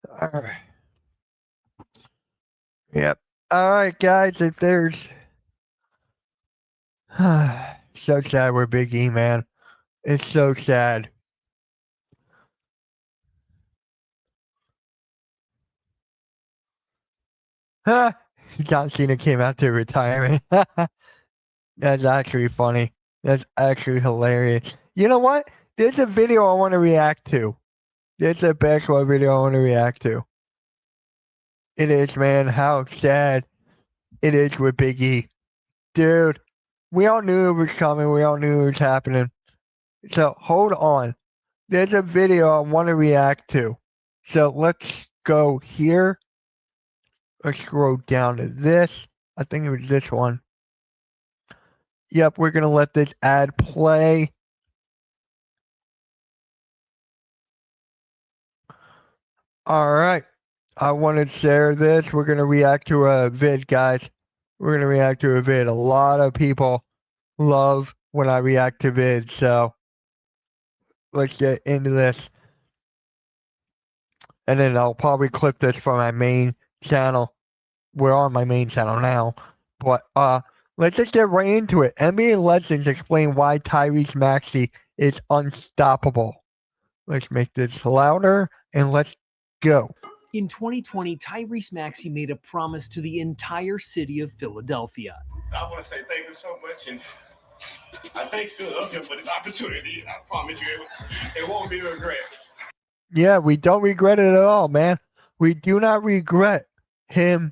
Alright. Yep. Alright, guys, if there's. So sad we're Big E, man. It's so sad. Huh? John Cena came out to retirement. That's actually funny. That's actually hilarious. You know what? There's a video I want to react to. There's a basketball video I want to react to. It is, man, how sad it is with Big E. Dude, we all knew it was coming. We all knew it was happening. So hold on. There's a video I want to react to. So let's go here. Let's scroll down to this. I think it was this one. Yep, we're going to let this ad play. All right. I want to share this. We're going to react to a vid, guys. We're going to react to a vid. A lot of people love when I react to vids, so let's get into this. And then I'll probably clip this from my main channel. We're on my main channel now. But let's just get right into it. NBA Legends explain why Tyrese Maxey is unstoppable. Let's make this louder and let's go. In 2020, Tyrese Maxey made a promise to the entire city of Philadelphia. I want to say thank you so much, and I thank Philadelphia for this opportunity. I promise you, it won't be a regret. Yeah, we don't regret it at all, man. We do not regret him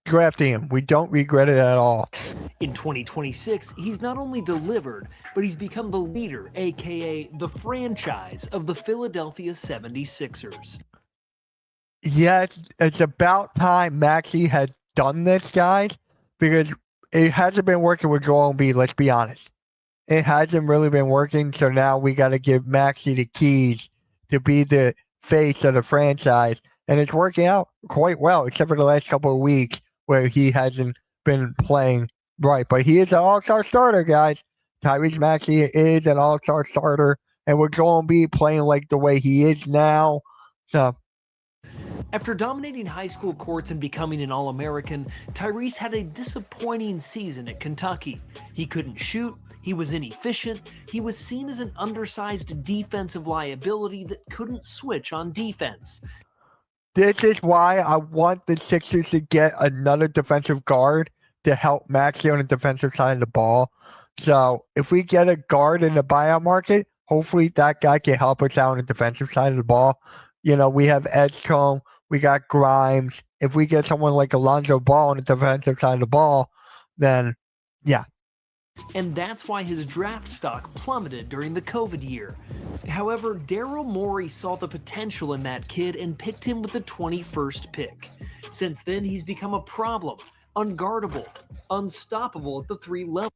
drafting him. We don't regret it at all. In 2026, he's not only delivered, but he's become the leader, aka the franchise of the Philadelphia 76ers. Yeah, it's about time Maxey had done this, guys, because it hasn't been working with Joel Embiid, let's be honest. It hasn't really been working, so now we got to give Maxey the keys to be the face of the franchise. And it's working out quite well, except for the last couple of weeks where he hasn't been playing right. But he is an all-star starter, guys. Tyrese Maxey is an all-star starter, and with Joel Embiid playing like the way he is now, so... After dominating high school courts and becoming an All-American, Tyrese had a disappointing season at Kentucky. He couldn't shoot, he was inefficient, he was seen as an undersized defensive liability that couldn't switch on defense. This is why I want the Sixers to get another defensive guard to help Maxey on the defensive side of the ball. So if we get a guard in the buyout market, hopefully that guy can help us out on the defensive side of the ball. You know, we have Edgecombe, we got Grimes. If we get someone like Alonzo Ball on the defensive side of the ball, then yeah. And that's why his draft stock plummeted during the COVID year. However, Daryl Morey saw the potential in that kid and picked him with the 21st pick. Since then, he's become a problem, unguardable, unstoppable at the 3 level.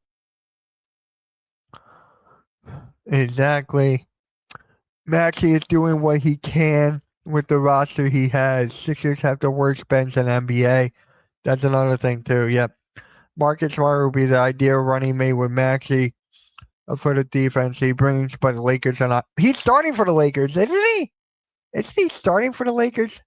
Exactly. Maxey is doing what he can with the roster he has. Sixers have the worst bench in NBA. That's another thing too. Yep. Marcus Smart will be the ideal running mate with Maxey for the defense he brings, but the Lakers are not. He's starting for the Lakers, isn't he? Isn't he starting for the Lakers?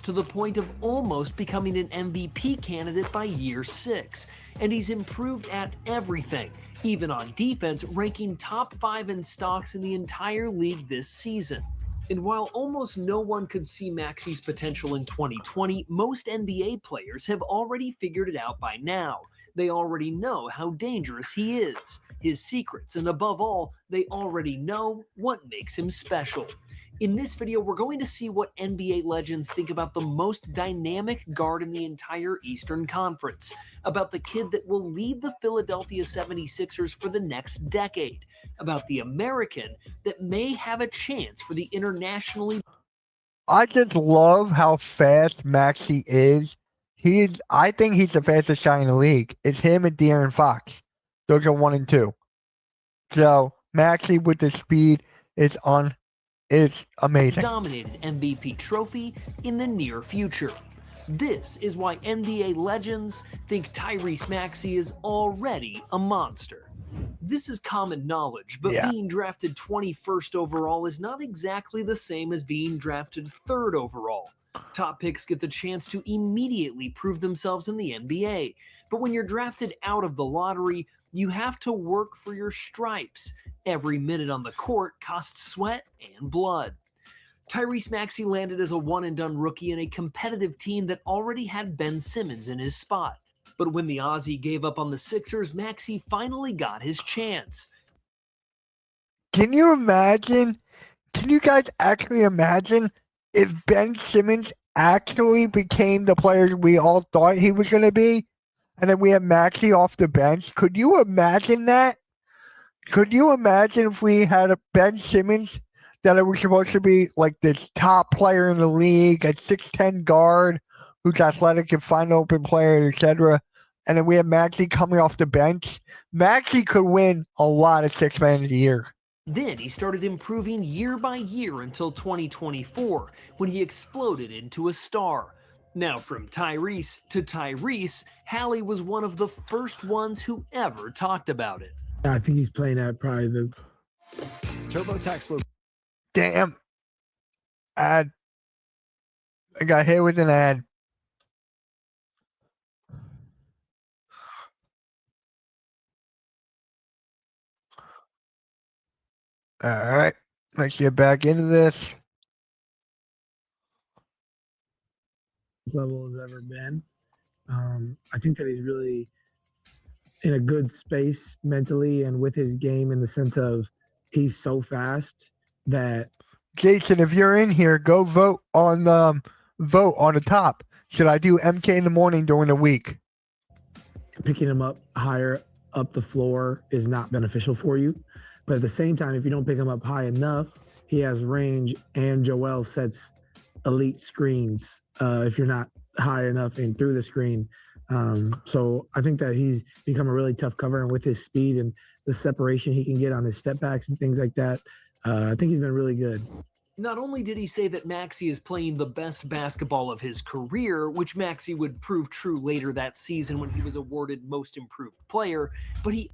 To the point of almost becoming an MVP candidate by year 6. And he's improved at everything, even on defense, ranking top 5 in stocks in the entire league this season. And while almost no one could see Maxey's potential in 2020, most NBA players have already figured it out by now. They already know how dangerous he is, his secrets, and above all, they already know what makes him special. In this video, we're going to see what NBA legends think about the most dynamic guard in the entire Eastern Conference, about the kid that will lead the Philadelphia 76ers for the next decade, about the American that may have a chance for the internationally. I just love how fast Maxey is. I think he's the fastest guy in the league. It's him and De'Aaron Fox. Those are 1 and 2. So Maxey with the speed is amazing. Dominated MVP trophy in the near future. This is why NBA legends think Tyrese Maxey is already a monster. This is common knowledge, but being drafted 21st overall is not exactly the same as being drafted 3rd overall. Top picks get the chance to immediately prove themselves in the NBA, but when you're drafted out of the lottery, you have to work for your stripes. Every minute on the court costs sweat and blood. Tyrese Maxey landed as a one-and-done rookie in a competitive team that already had Ben Simmons in his spot. But when the Aussie gave up on the Sixers, Maxey finally got his chance. Can you imagine? Can you guys actually imagine if Ben Simmons actually became the player we all thought he was going to be? And then we had Maxey off the bench. Could you imagine that? Could you imagine if we had a Ben Simmons that it was supposed to be like this top player in the league, a 6'10" guard who's athletic and find open player, etc. And then we had Maxey coming off the bench. Maxey could win a lot of Sixth Man of the Year. Then he started improving year by year until 2024, when he exploded into a star. Now from Tyrese to Tyrese, Hallie was one of the first ones who ever talked about it. I think he's playing at probably the TurboTax. Damn. Ad. I got hit with an ad. All right. Let's get back into this. level has ever been. I think that he's really in a good space mentally and with his game in the sense of he's so fast that. Jason, if you're in here, go vote on the top. Should I do MK in the morning during the week? Picking him up higher up the floor is not beneficial for you. But at the same time, if you don't pick him up high enough, he has range, and Joel sets elite screens if you're not high enough and through the screen. So I think that he's become a really tough cover, and with his speed and the separation he can get on his step backs and things like that, I think he's been really good. Not only did he say that Maxey is playing the best basketball of his career, which Maxey would prove true later that season when he was awarded Most Improved Player, but he...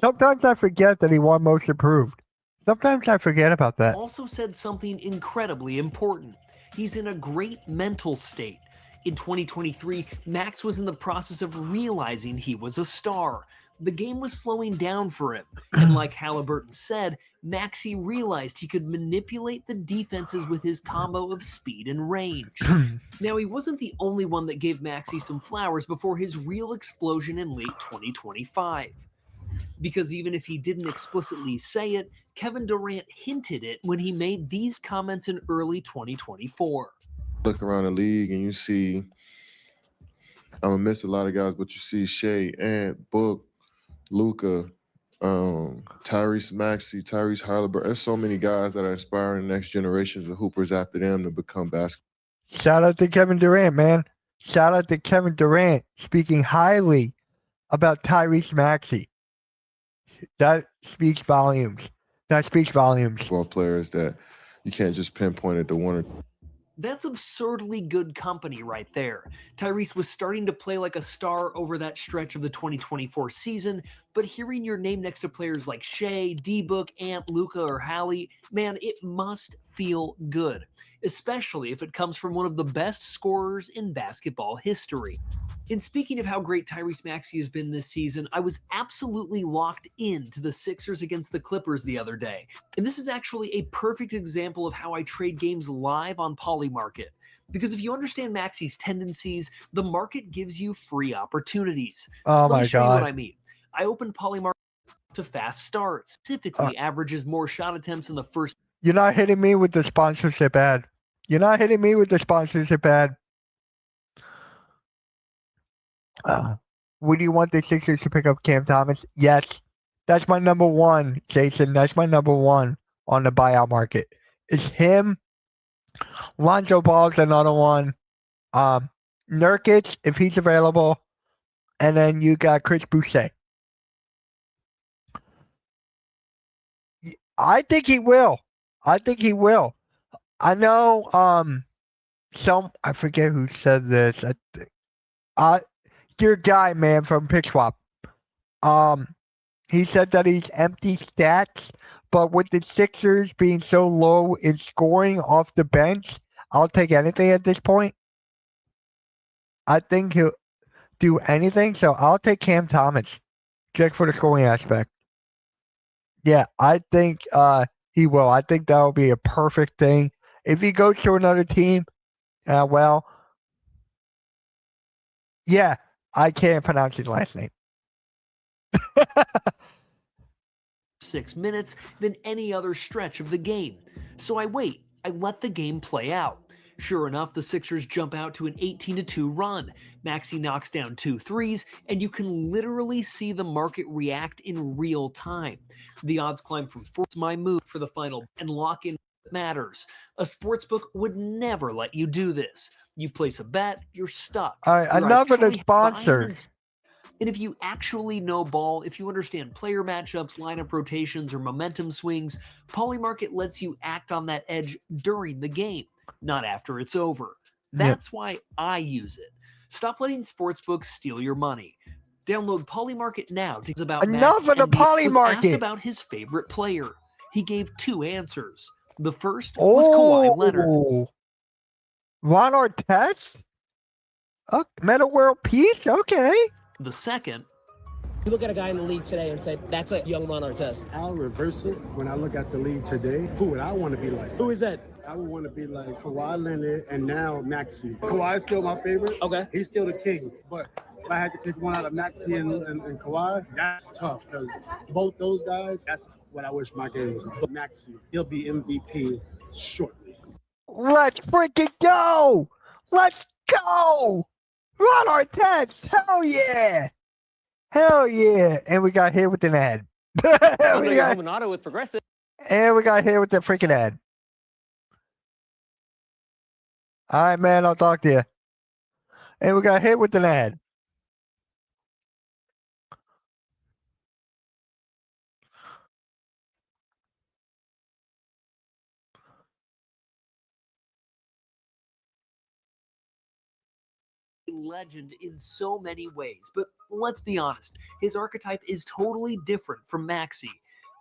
Sometimes I forget that he won Most Improved. Sometimes I forget about that. Also said something incredibly important. He's in a great mental state. In 2023, Max was in the process of realizing he was a star. The game was slowing down for him, and like Halliburton said, Maxey realized he could manipulate the defenses with his combo of speed and range. Now, he wasn't the only one that gave Maxey some flowers before his real explosion in late 2025. Because even if he didn't explicitly say it, Kevin Durant hinted it when he made these comments in early 2024. Look around the league and you see, I'm gonna miss a lot of guys, but you see Shea, Ant, Book, Luka, Tyrese Maxey, Tyrese Halliburton. There's so many guys that are inspiring the next generations of hoopers after them to become basketball. Shout out to Kevin Durant, man. Shout out to Kevin Durant speaking highly about Tyrese Maxey. That speaks volumes. That speaks volumes. Ball players that you can't just pinpoint it to one or That's absurdly good company right there. Tyrese was starting to play like a star over that stretch of the 2024 season, but hearing your name next to players like Shea, D-Book, Ant, Luka, or Hallie, man, it must feel good, especially if it comes from one of the best scorers in basketball history. And speaking of how great Tyrese Maxey has been this season, I was absolutely locked into the Sixers against the Clippers the other day. And this is actually a perfect example of how I trade games live on Polymarket. Because if you understand Maxey's tendencies, the market gives you free opportunities. Oh Let me my show you what God. I mean. I opened Polymarket to fast starts, specifically averages more shot attempts in the first. You're not hitting me with the sponsorship ad. You're not hitting me with the sponsorship ad. Would you want the Sixers to pick up Cam Thomas? Yes. That's my number one, Jason. That's my number one on the buyout market. It's him. Lonzo Ball's another one. Nurkic, if he's available. And then you got Chris Boucher. I think he will. I think he will. I know I forget who said this. Your guy, man, from PickSwap. He said that he's empty stats, but with the Sixers being so low in scoring off the bench, I'll take anything at this point. I think he'll do anything, so I'll take Cam Thomas just for the scoring aspect. Yeah, I think he will. I think that will be a perfect thing. If he goes to another team, well, yeah, I can't pronounce his last name. 6 minutes than any other stretch of the game. So I wait. I let the game play out. Sure enough, the Sixers jump out to an 18-2 run. Maxey knocks down 2 threes, and you can literally see the market react in real time. The odds climb from 4 to my move for the final and lock in matters. A sportsbook would never let you do this. You place a bet, you're stuck. All right, You're enough of the actually buying sponsor. and if you actually know ball, if you understand player matchups, lineup rotations, or momentum swings, Polymarket lets you act on that edge during the game, not after it's over. That's why I use it. Stop letting sportsbooks steal your money. Download Polymarket now to about Enough of the was asked Polymarket. about his favorite player. He gave 2 answers. The first was Kawhi Leonard. Oh, Ron Artest? Oh, Meta World Peace? Okay. The second You look at a guy in the league today and say, that's a young Ron Artest. I'll reverse it. When I look at the league today, who would I want to be like? Who is that? I would want to be like Kawhi Leonard and now Maxey. Kawhi's still my favorite. Okay. He's still the king. But if I had to pick one out of Maxey and Kawhi, that's tough because both those guys, that's what I wish my game was. But Maxey, he'll be MVP shortly. Let's freaking go! Let's go! Ron Artest! Hell yeah! Hell yeah! And we got hit with an ad. Andre Romanado with Progressive. And we got hit with the freaking ad. All right, man. I'll talk to you. And we got hit with an ad. Legend in so many ways, but let's be honest, his archetype is totally different from Maxey,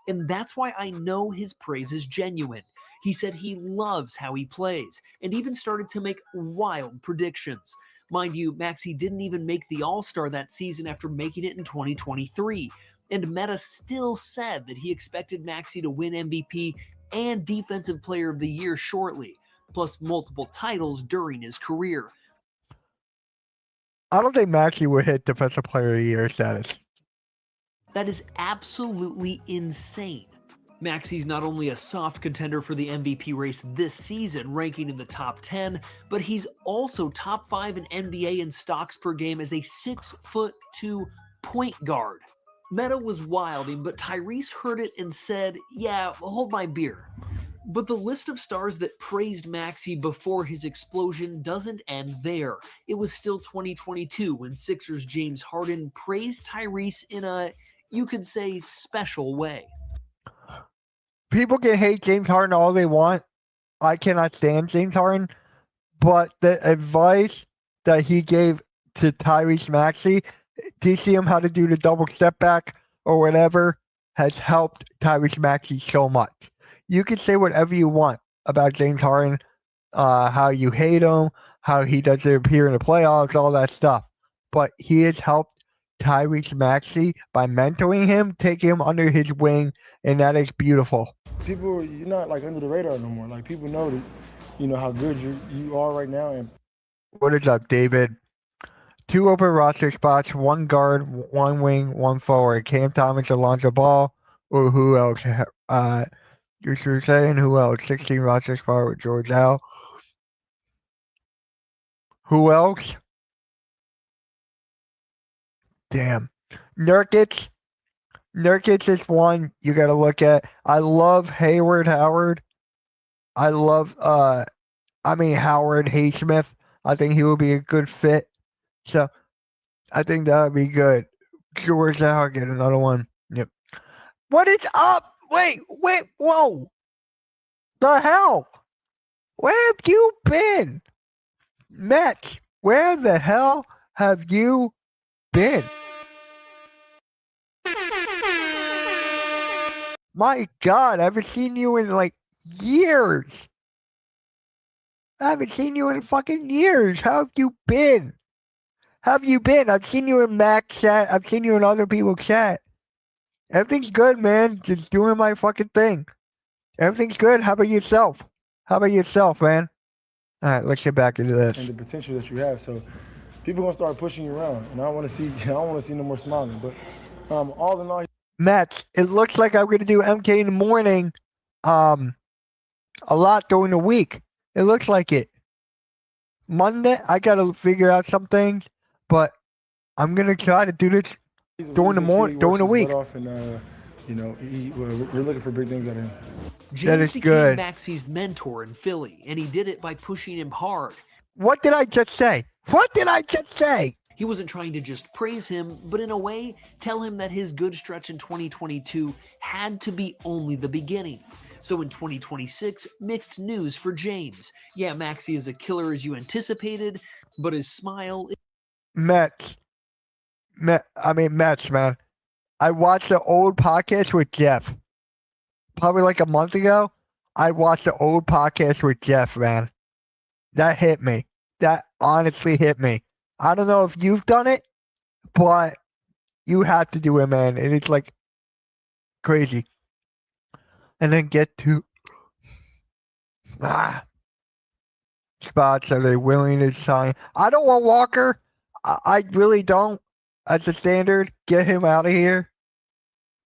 and that's why I know his praise is genuine. He said he loves how he plays, and even started to make wild predictions. Mind you, Maxey didn't even make the All-Star that season after making it in 2023, and Meta still said that he expected Maxey to win MVP and Defensive Player of the Year shortly, plus multiple titles during his career. I don't think Maxey would hit Defensive Player of the Year status. That is absolutely insane. Maxey's not only a soft contender for the MVP race this season, ranking in the top 10, but he's also top 5 in NBA in stocks per game as a 6'2" point guard. Meta was wilding, but Tyrese heard it and said, yeah, hold my beer. But the list of stars that praised Maxey before his explosion doesn't end there. It was still 2022 when Sixers James Harden praised Tyrese in a, you could say, special way. People can hate James Harden all they want. I cannot stand James Harden. But the advice that he gave to Tyrese Maxey, teaching him how to do the double step back or whatever, has helped Tyrese Maxey so much. You can say whatever you want about James Harden, how you hate him, how he doesn't appear in the playoffs, all that stuff. But he has helped Tyrese Maxey by mentoring him, taking him under his wing, and that is beautiful. People, you're not like under the radar no more. Like people know that, you know how good you are right now. And what is up, David? 2 open roster spots, 1 guard, 1 wing, 1 forward. Cam Thomas, Alonzo Ball, or who else? You're saying who else? 16 roster spot with George Al. Who else? Damn. Nurkic. Nurkic is one you got to look at. I love Hayward Howard. I love, Howard Haysmith. I think he will be a good fit. So, I think that would be good. George Al, get another one. Yep. What is up? Wait, whoa. The hell? Where have you been? Mets, where the hell have you been? My God, I haven't seen you in like years. I haven't seen you in fucking years. How have you been? I've seen you in Mac chat. I've seen you in other people's chat. Everything's good, man. Just doing my fucking thing. Everything's good. How about yourself? Man? All right, let's get back into this. And the potential that you have. So people gonna start pushing you around, and I don't want to see no more smiling. But all in all, Mets, it looks like I'm gonna do MK in the morning, a lot during the week. It looks like it. Monday, I gotta figure out some things, but I'm gonna try to do this during the week. We're looking for big things out of him. James became Maxey's mentor in Philly, and he did it by pushing him hard. What did I just say? He wasn't trying to just praise him, but in a way, tell him that his good stretch in 2022 had to be only the beginning. So in 2026, mixed news for James. Yeah, Maxey is a killer as you anticipated, but his smile... Mets, man. I watched the old podcast with Jeff. Probably like a month ago. I watched the old podcast with Jeff, man. That hit me. That honestly hit me. I don't know if you've done it, but you have to do it, man. And it's like crazy. And then get to spots. Are they willing to sign? I don't want Walker. I really don't. As a standard, get him out of here.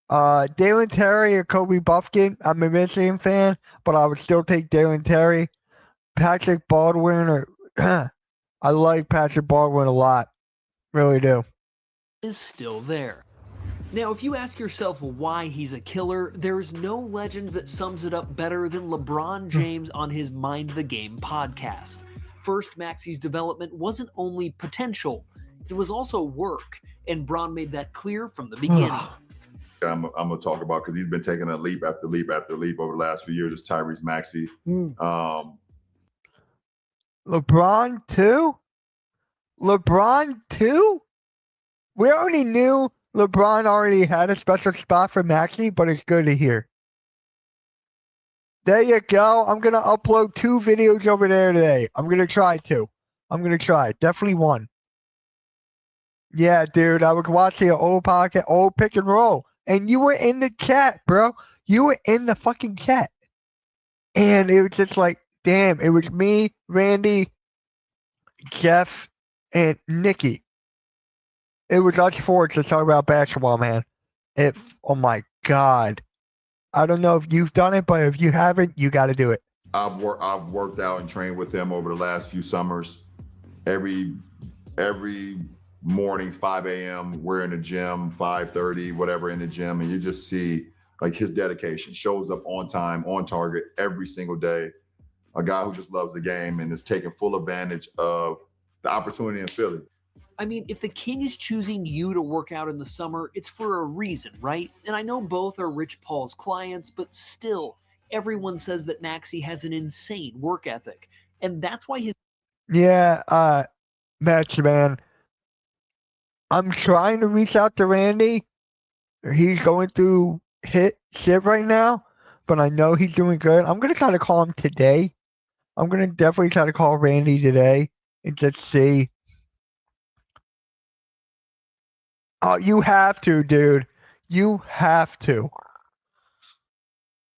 Dalen Terry or Kobe Buffkin. I'm a Michigan fan, but I would still take Dalen Terry. Patrick Baldwin or I like Patrick Baldwin a lot. Really do. Is still there. Now, if you ask yourself why he's a killer, there's no legend that sums it up better than LeBron James on his Mind the Game podcast. First, Maxey's development wasn't only potential, it was also work, and Bron made that clear from the beginning. I'm going to talk about, because he's been taking a leap after leap after leap over the last few years, is Tyrese Maxey. LeBron too? We already knew LeBron already had a special spot for Maxey, but it's good to hear. There you go. I'm going to upload 2 videos over there today. I'm going to try 2. Definitely 1. Yeah, dude. I was watching an old podcast, old pick and roll. And you were in the chat, bro. You were in the fucking chat. And it was just like, damn, it was me, Randy, Jeff, and Nikki. It was us 4 to talk about basketball, man. Oh my God. I don't know if you've done it, but if you haven't, you got to do it. I've worked out and trained with him over the last few summers. Every morning, 5 a.m., we're in the gym, 5:30, whatever, in the gym, and you just see like his dedication, shows up on time, on target every single day. A guy who just loves the game and is taking full advantage of the opportunity in Philly. I mean, if the King is choosing you to work out in the summer, it's for a reason, right? And I know both are Rich Paul's clients, but still, everyone says that Maxey has an insane work ethic. And that's why his Yeah, Match man. I'm trying to reach out to Randy. He's going through shit right now, but I know he's doing good. I'm gonna try to call him today. I'm gonna definitely try to call Randy today and just see. Oh, you have to, dude. You have to.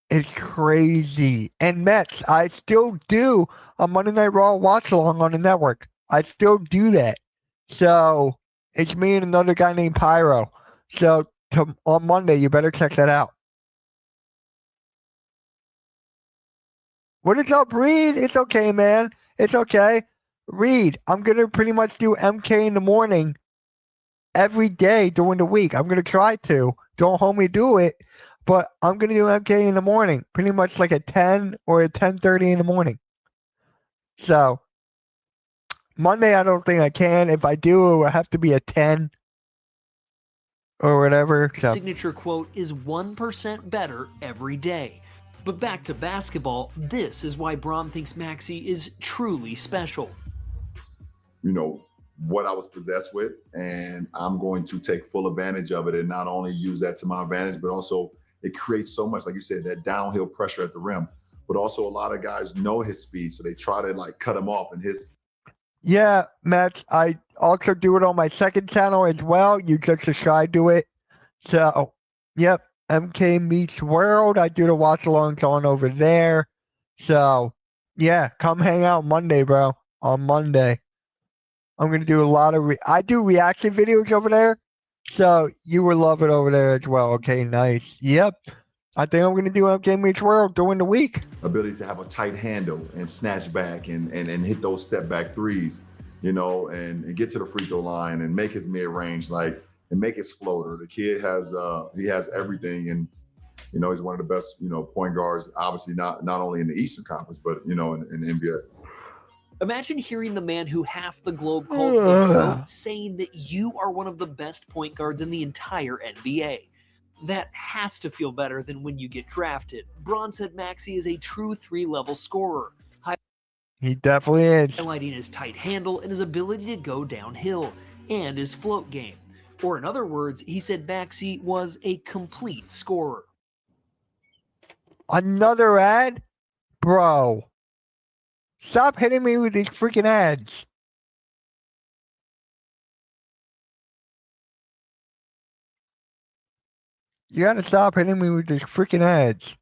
It's crazy. And Mets, I still do a Monday Night Raw watch along on the network. I still do that. So it's me and another guy named Pyro. So on Monday, you better check that out. What is up, Reed? It's okay, man. It's okay. Reed, I'm going to pretty much do MK in the morning every day during the week. I'm going to try to. Don't hold me do it. But I'm going to do MK in the morning, pretty much like at 10 or at 10:30 in the morning. So Monday, I don't think I can. If I do, it will have to be at 10 or whatever. So. signature quote is 1% better every day. But back to basketball, this is why Bron thinks Maxey is truly special. You know, what I was possessed with, and I'm going to take full advantage of it and not only use that to my advantage, but also it creates so much, like you said, that downhill pressure at the rim. But also a lot of guys know his speed, so they try to like cut him off and his. Yeah, Matt, I also do it on my second channel as well. You just subscribe to it. So, yep, MK Meets World. I do the watch alongs on over there. So, yeah, come hang out Monday, bro. On Monday. I'm going to do a lot of I do reaction videos over there. So, you will love it over there as well. Okay, nice. Yep. I think I'm going to do MK Meets World during the week. Ability to have a tight handle and snatch back and hit those step back threes, you know, and get to the free throw line and make his mid range and make his floater. The kid has he has everything, and you know he's one of the best point guards. Obviously not only in the Eastern Conference, but in the NBA. Imagine hearing the man who half the globe calls the GOAT saying that you are one of the best point guards in the entire NBA. That has to feel better than when you get drafted. Bron said Maxey is a true 3-level scorer. He definitely is. Highlighting his tight handle and his ability to go downhill, and his float game. Or in other words, he said Maxey was a complete scorer. Another ad? Bro. Stop hitting me with these freaking ads. You gotta stop hitting me with these freaking ads.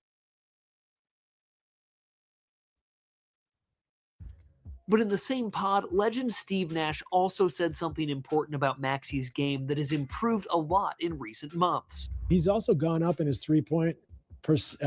But in the same pod, legend Steve Nash also said something important about Maxey's game that has improved a lot in recent months. He's also gone up in his three-point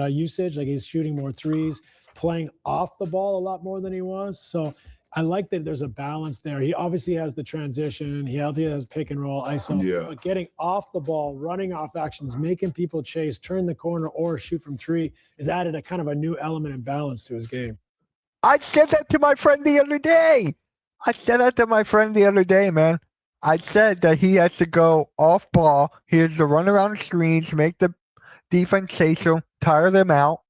usage. Like he's shooting more threes, playing off the ball a lot more than he was. So I like that there's a balance there. He obviously has the transition. He has pick and roll, ISO. Yeah. But getting off the ball, running off actions, making people chase, turn the corner, or shoot from three has added a kind of a new element and balance to his game. I said that to my friend the other day. Man. I said that he has to go off ball. He has to run around the screens, make the defense chase him, tire them out.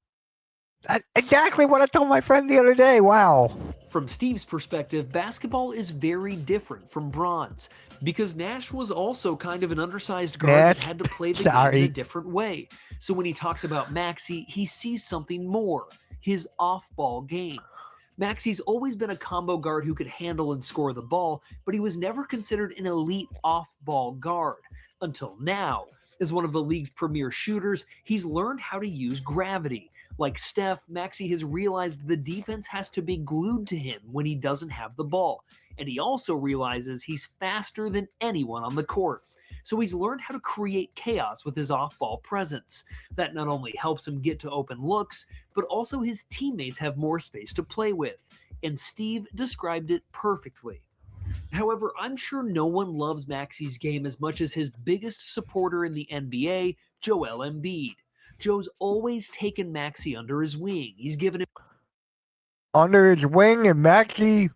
That's exactly what I told my friend the other day. Wow. From Steve's perspective, basketball is very different from Bron's because Nash was also kind of an undersized guard that had to play the game in a different way. So when he talks about Maxey, he sees something more, his off-ball game. Maxey's always been a combo guard who could handle and score the ball, but he was never considered an elite off-ball guard. Until now, as one of the league's premier shooters, he's learned how to use gravity. Like Steph, Maxey has realized the defense has to be glued to him when he doesn't have the ball. And he also realizes he's faster than anyone on the court. So he's learned how to create chaos with his off-ball presence. That not only helps him get to open looks, but also his teammates have more space to play with. And Steve described it perfectly. However, I'm sure no one loves Maxey's game as much as his biggest supporter in the NBA, Joel Embiid. Joe's always taken Maxey under his wing. He's given him Under his wing, and Maxey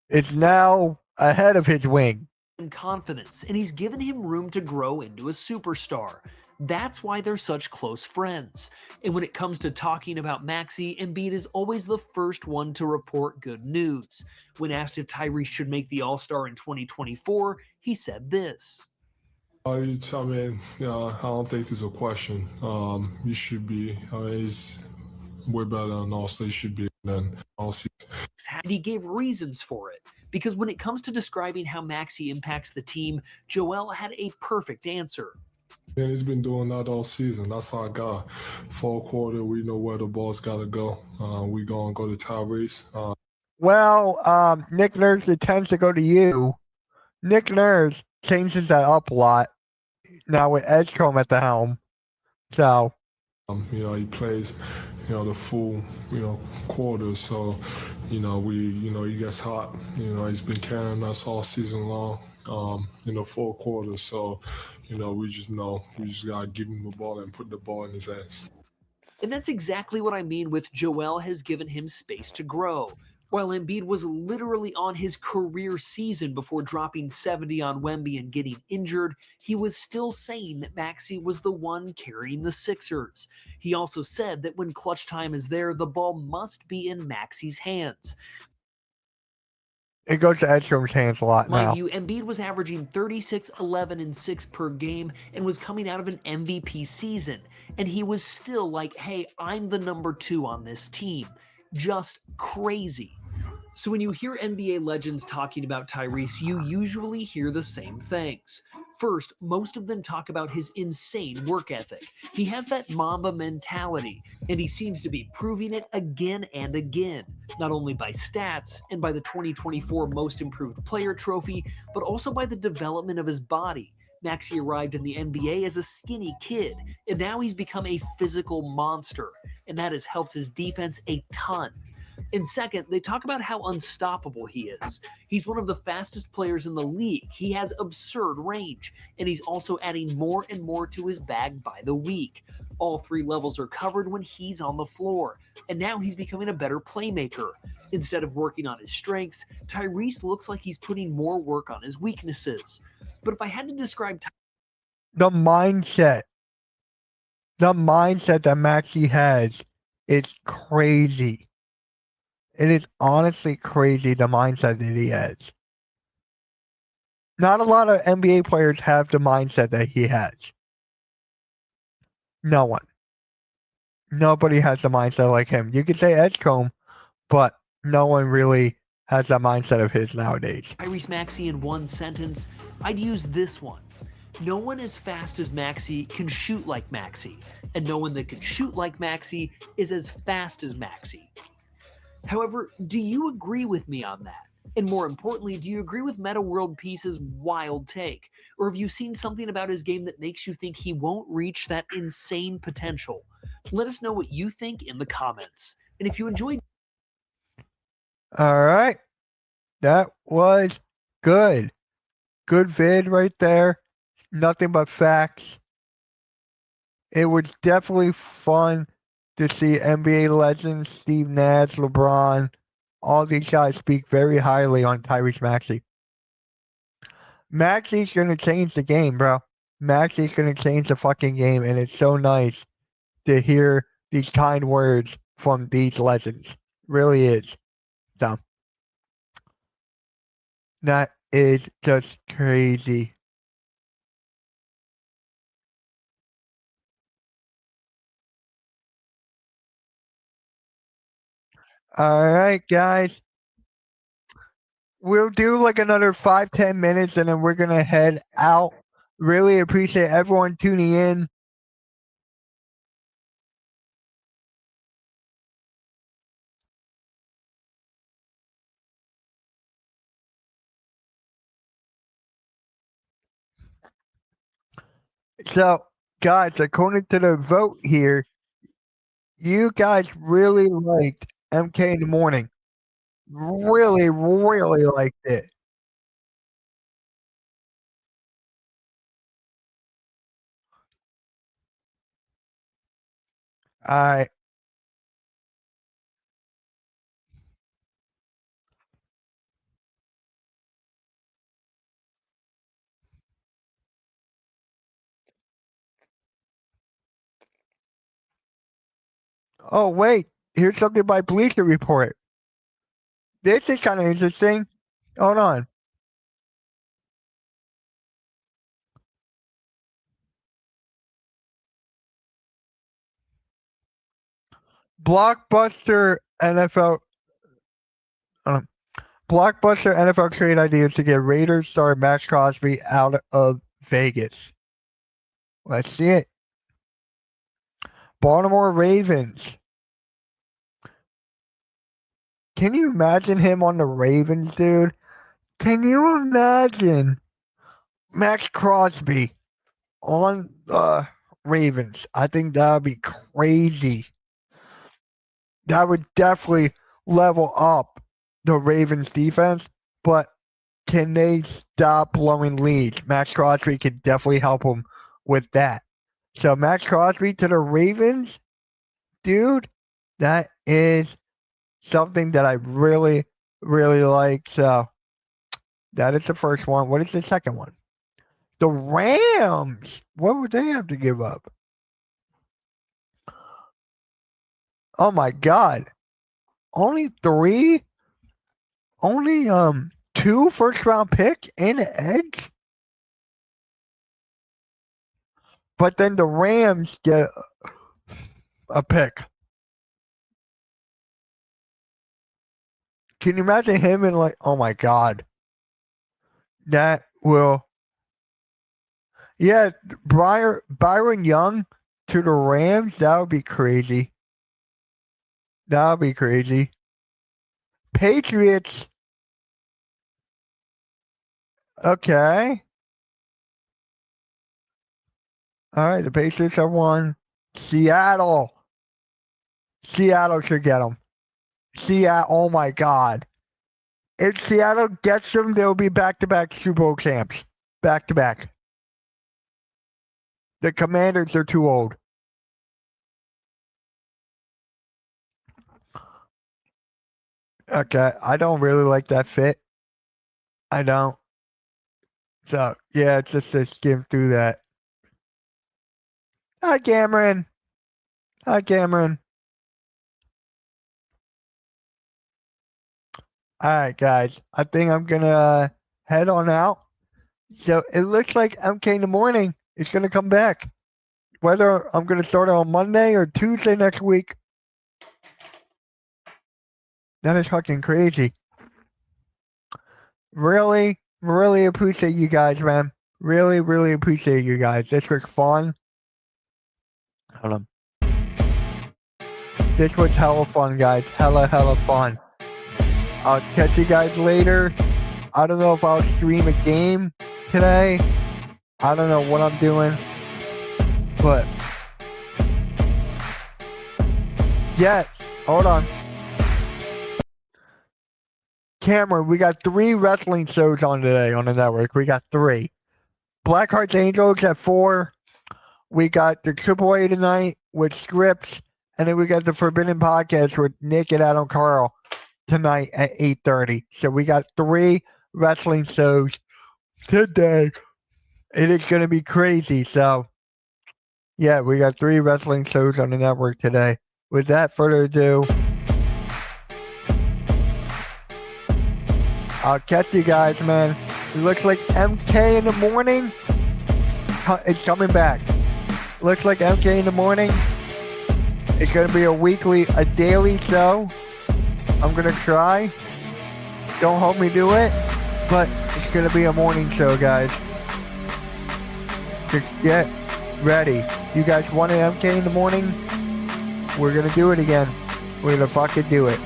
is now ahead of his wing. confidence, and he's given him room to grow into a superstar. That's why they're such close friends. And when it comes to talking about Maxey, Embiid is always the first one to report good news. When asked if Tyrese should make the All-Star in 2024, he said this. I mean, I don't think it's a question. You should be. I mean, he's way better than All-Star. He should be than All-Season. And he gave reasons for it. Because when it comes to describing how Maxey impacts the team, Joel had a perfect answer. And he's been doing that all season. That's our guy. Fourth quarter, we know where the ball's got to go. We going to go to Tyrese. Nick Nurse, it tends to go to you. Nick Nurse changes that up a lot now with Edgecombe at the helm. So, he plays, the full, quarters. So, he gets hot. He's been carrying us all season long. In the fourth quarter. So, we just know we just got to give him the ball and put the ball in his hands. And that's exactly what I mean with Joel has given him space to grow. While Embiid was literally on his career season before dropping 70 on Wemby and getting injured, he was still saying that Maxey was the one carrying the Sixers. He also said that when clutch time is there, the ball must be in Maxey's hands. It goes to Edstrom's hands a lot now. Mind you, Embiid was averaging 36, 11, and 6 per game and was coming out of an MVP season. And he was still like, hey, I'm the number 2 on this team. Just crazy. So when you hear NBA legends talking about Tyrese, you usually hear the same things. First, most of them talk about his insane work ethic. He has that Mamba mentality, and he seems to be proving it again and again, not only by stats and by the 2024 Most Improved Player trophy, but also by the development of his body. Maxey arrived in the NBA as a skinny kid, and now he's become a physical monster, and that has helped his defense a ton. And second, they talk about how unstoppable he is. He's one of the fastest players in the league. He has absurd range, and he's also adding more and more to his bag by the week. All 3 levels are covered when he's on the floor, and now he's becoming a better playmaker. Instead of working on his strengths, Tyrese looks like he's putting more work on his weaknesses. But if I had to describe the mindset that Maxey has is crazy. It is honestly crazy, the mindset that he has. Not a lot of NBA players have the mindset that he has. No one. Nobody has the mindset like him. You could say Edgecombe, but no one really has that mindset of his nowadays. Tyrese Maxey in one sentence, I'd use this one. No one as fast as Maxey can shoot like Maxey, and no one that can shoot like Maxey is as fast as Maxey. However, do you agree with me on that? And more importantly, do you agree with Meta World Peace's wild take? Or have you seen something about his game that makes you think he won't reach that insane potential? Let us know what you think in the comments. And if you enjoyed... All right. That was good. Good vid right there. Nothing but facts. It was definitely fun to see NBA legends, Steve Nash, LeBron, all these guys speak very highly on Tyrese Maxey. Maxey's going to change the game, bro. Maxey's going to change the fucking game, and it's so nice to hear these kind words from these legends. Really is. So, that is just crazy. All right, guys. We'll do like another 5-10 minutes and then we're going to head out. Really appreciate everyone tuning in. So, guys, according to the vote here, you guys really liked MK in the morning. Really, really liked it. Alright. Oh, wait. Here's something by Bleacher Report. This is kind of interesting. Hold on. Blockbuster NFL trade ideas to get Raiders star Max Crosby out of Vegas. Let's see it. Baltimore Ravens. Can you imagine him on the Ravens, dude? Can you imagine Max Crosby on the Ravens? I think that would be crazy. That would definitely level up the Ravens defense, but can they stop blowing leads? Max Crosby could definitely help them with that. So Max Crosby to the Ravens, dude, that is something that I really, really like. So that is the first one. What is the second one? The Rams. What would they have to give up? Oh my God. Only 2 first round picks and an edge? But then the Rams get a pick. Can you imagine him in like, oh my God. That will. Yeah, Byron Young to the Rams, that would be crazy. That would be crazy. Patriots. Okay. All right, the Patriots have won. Seattle. Seattle should get them. Seattle, oh my God. If Seattle gets them, they'll be back-to-back Super Bowl champs. Back-to-back. The Commanders are too old. Okay, I don't really like that fit. I don't. So, yeah, it's just to skim through that. Hi, Cameron. Hi, Cameron. All right, guys. I think I'm going to head on out. So, it looks like MK in the morning is going to come back. Whether I'm going to start on Monday or Tuesday next week. That is fucking crazy. Really, really appreciate you guys, man. Really, really appreciate you guys. This was fun. Hold on. This was hella fun, guys. Hella fun. I'll catch you guys later. I don't know if I'll stream a game today. I don't know what I'm doing. But yes, hold on. Cameron, we got 3 wrestling shows on today on the network. We got 3. Blackheart's Angels at 4. We got the AAA tonight with Scripps. And then we got the Forbidden Podcast with Nick and Adam Carl tonight at 8:30. So we got 3 wrestling shows today. It is going to be crazy. So, yeah, we got 3 wrestling shows on the network today. Without further ado, I'll catch you guys, man. It looks like MK in the morning. It's coming back. Looks like MK in the morning. It's going to be a daily show. I'm going to try. Don't hold me to it. But it's going to be a morning show, guys. Just get ready. You guys want an MK in the morning? We're going to do it again. We're going to fucking do it.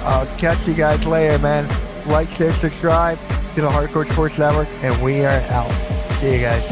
I'll catch you guys later, man. Like, share, subscribe to the Hardcore Sports Network, and we are out. See you guys.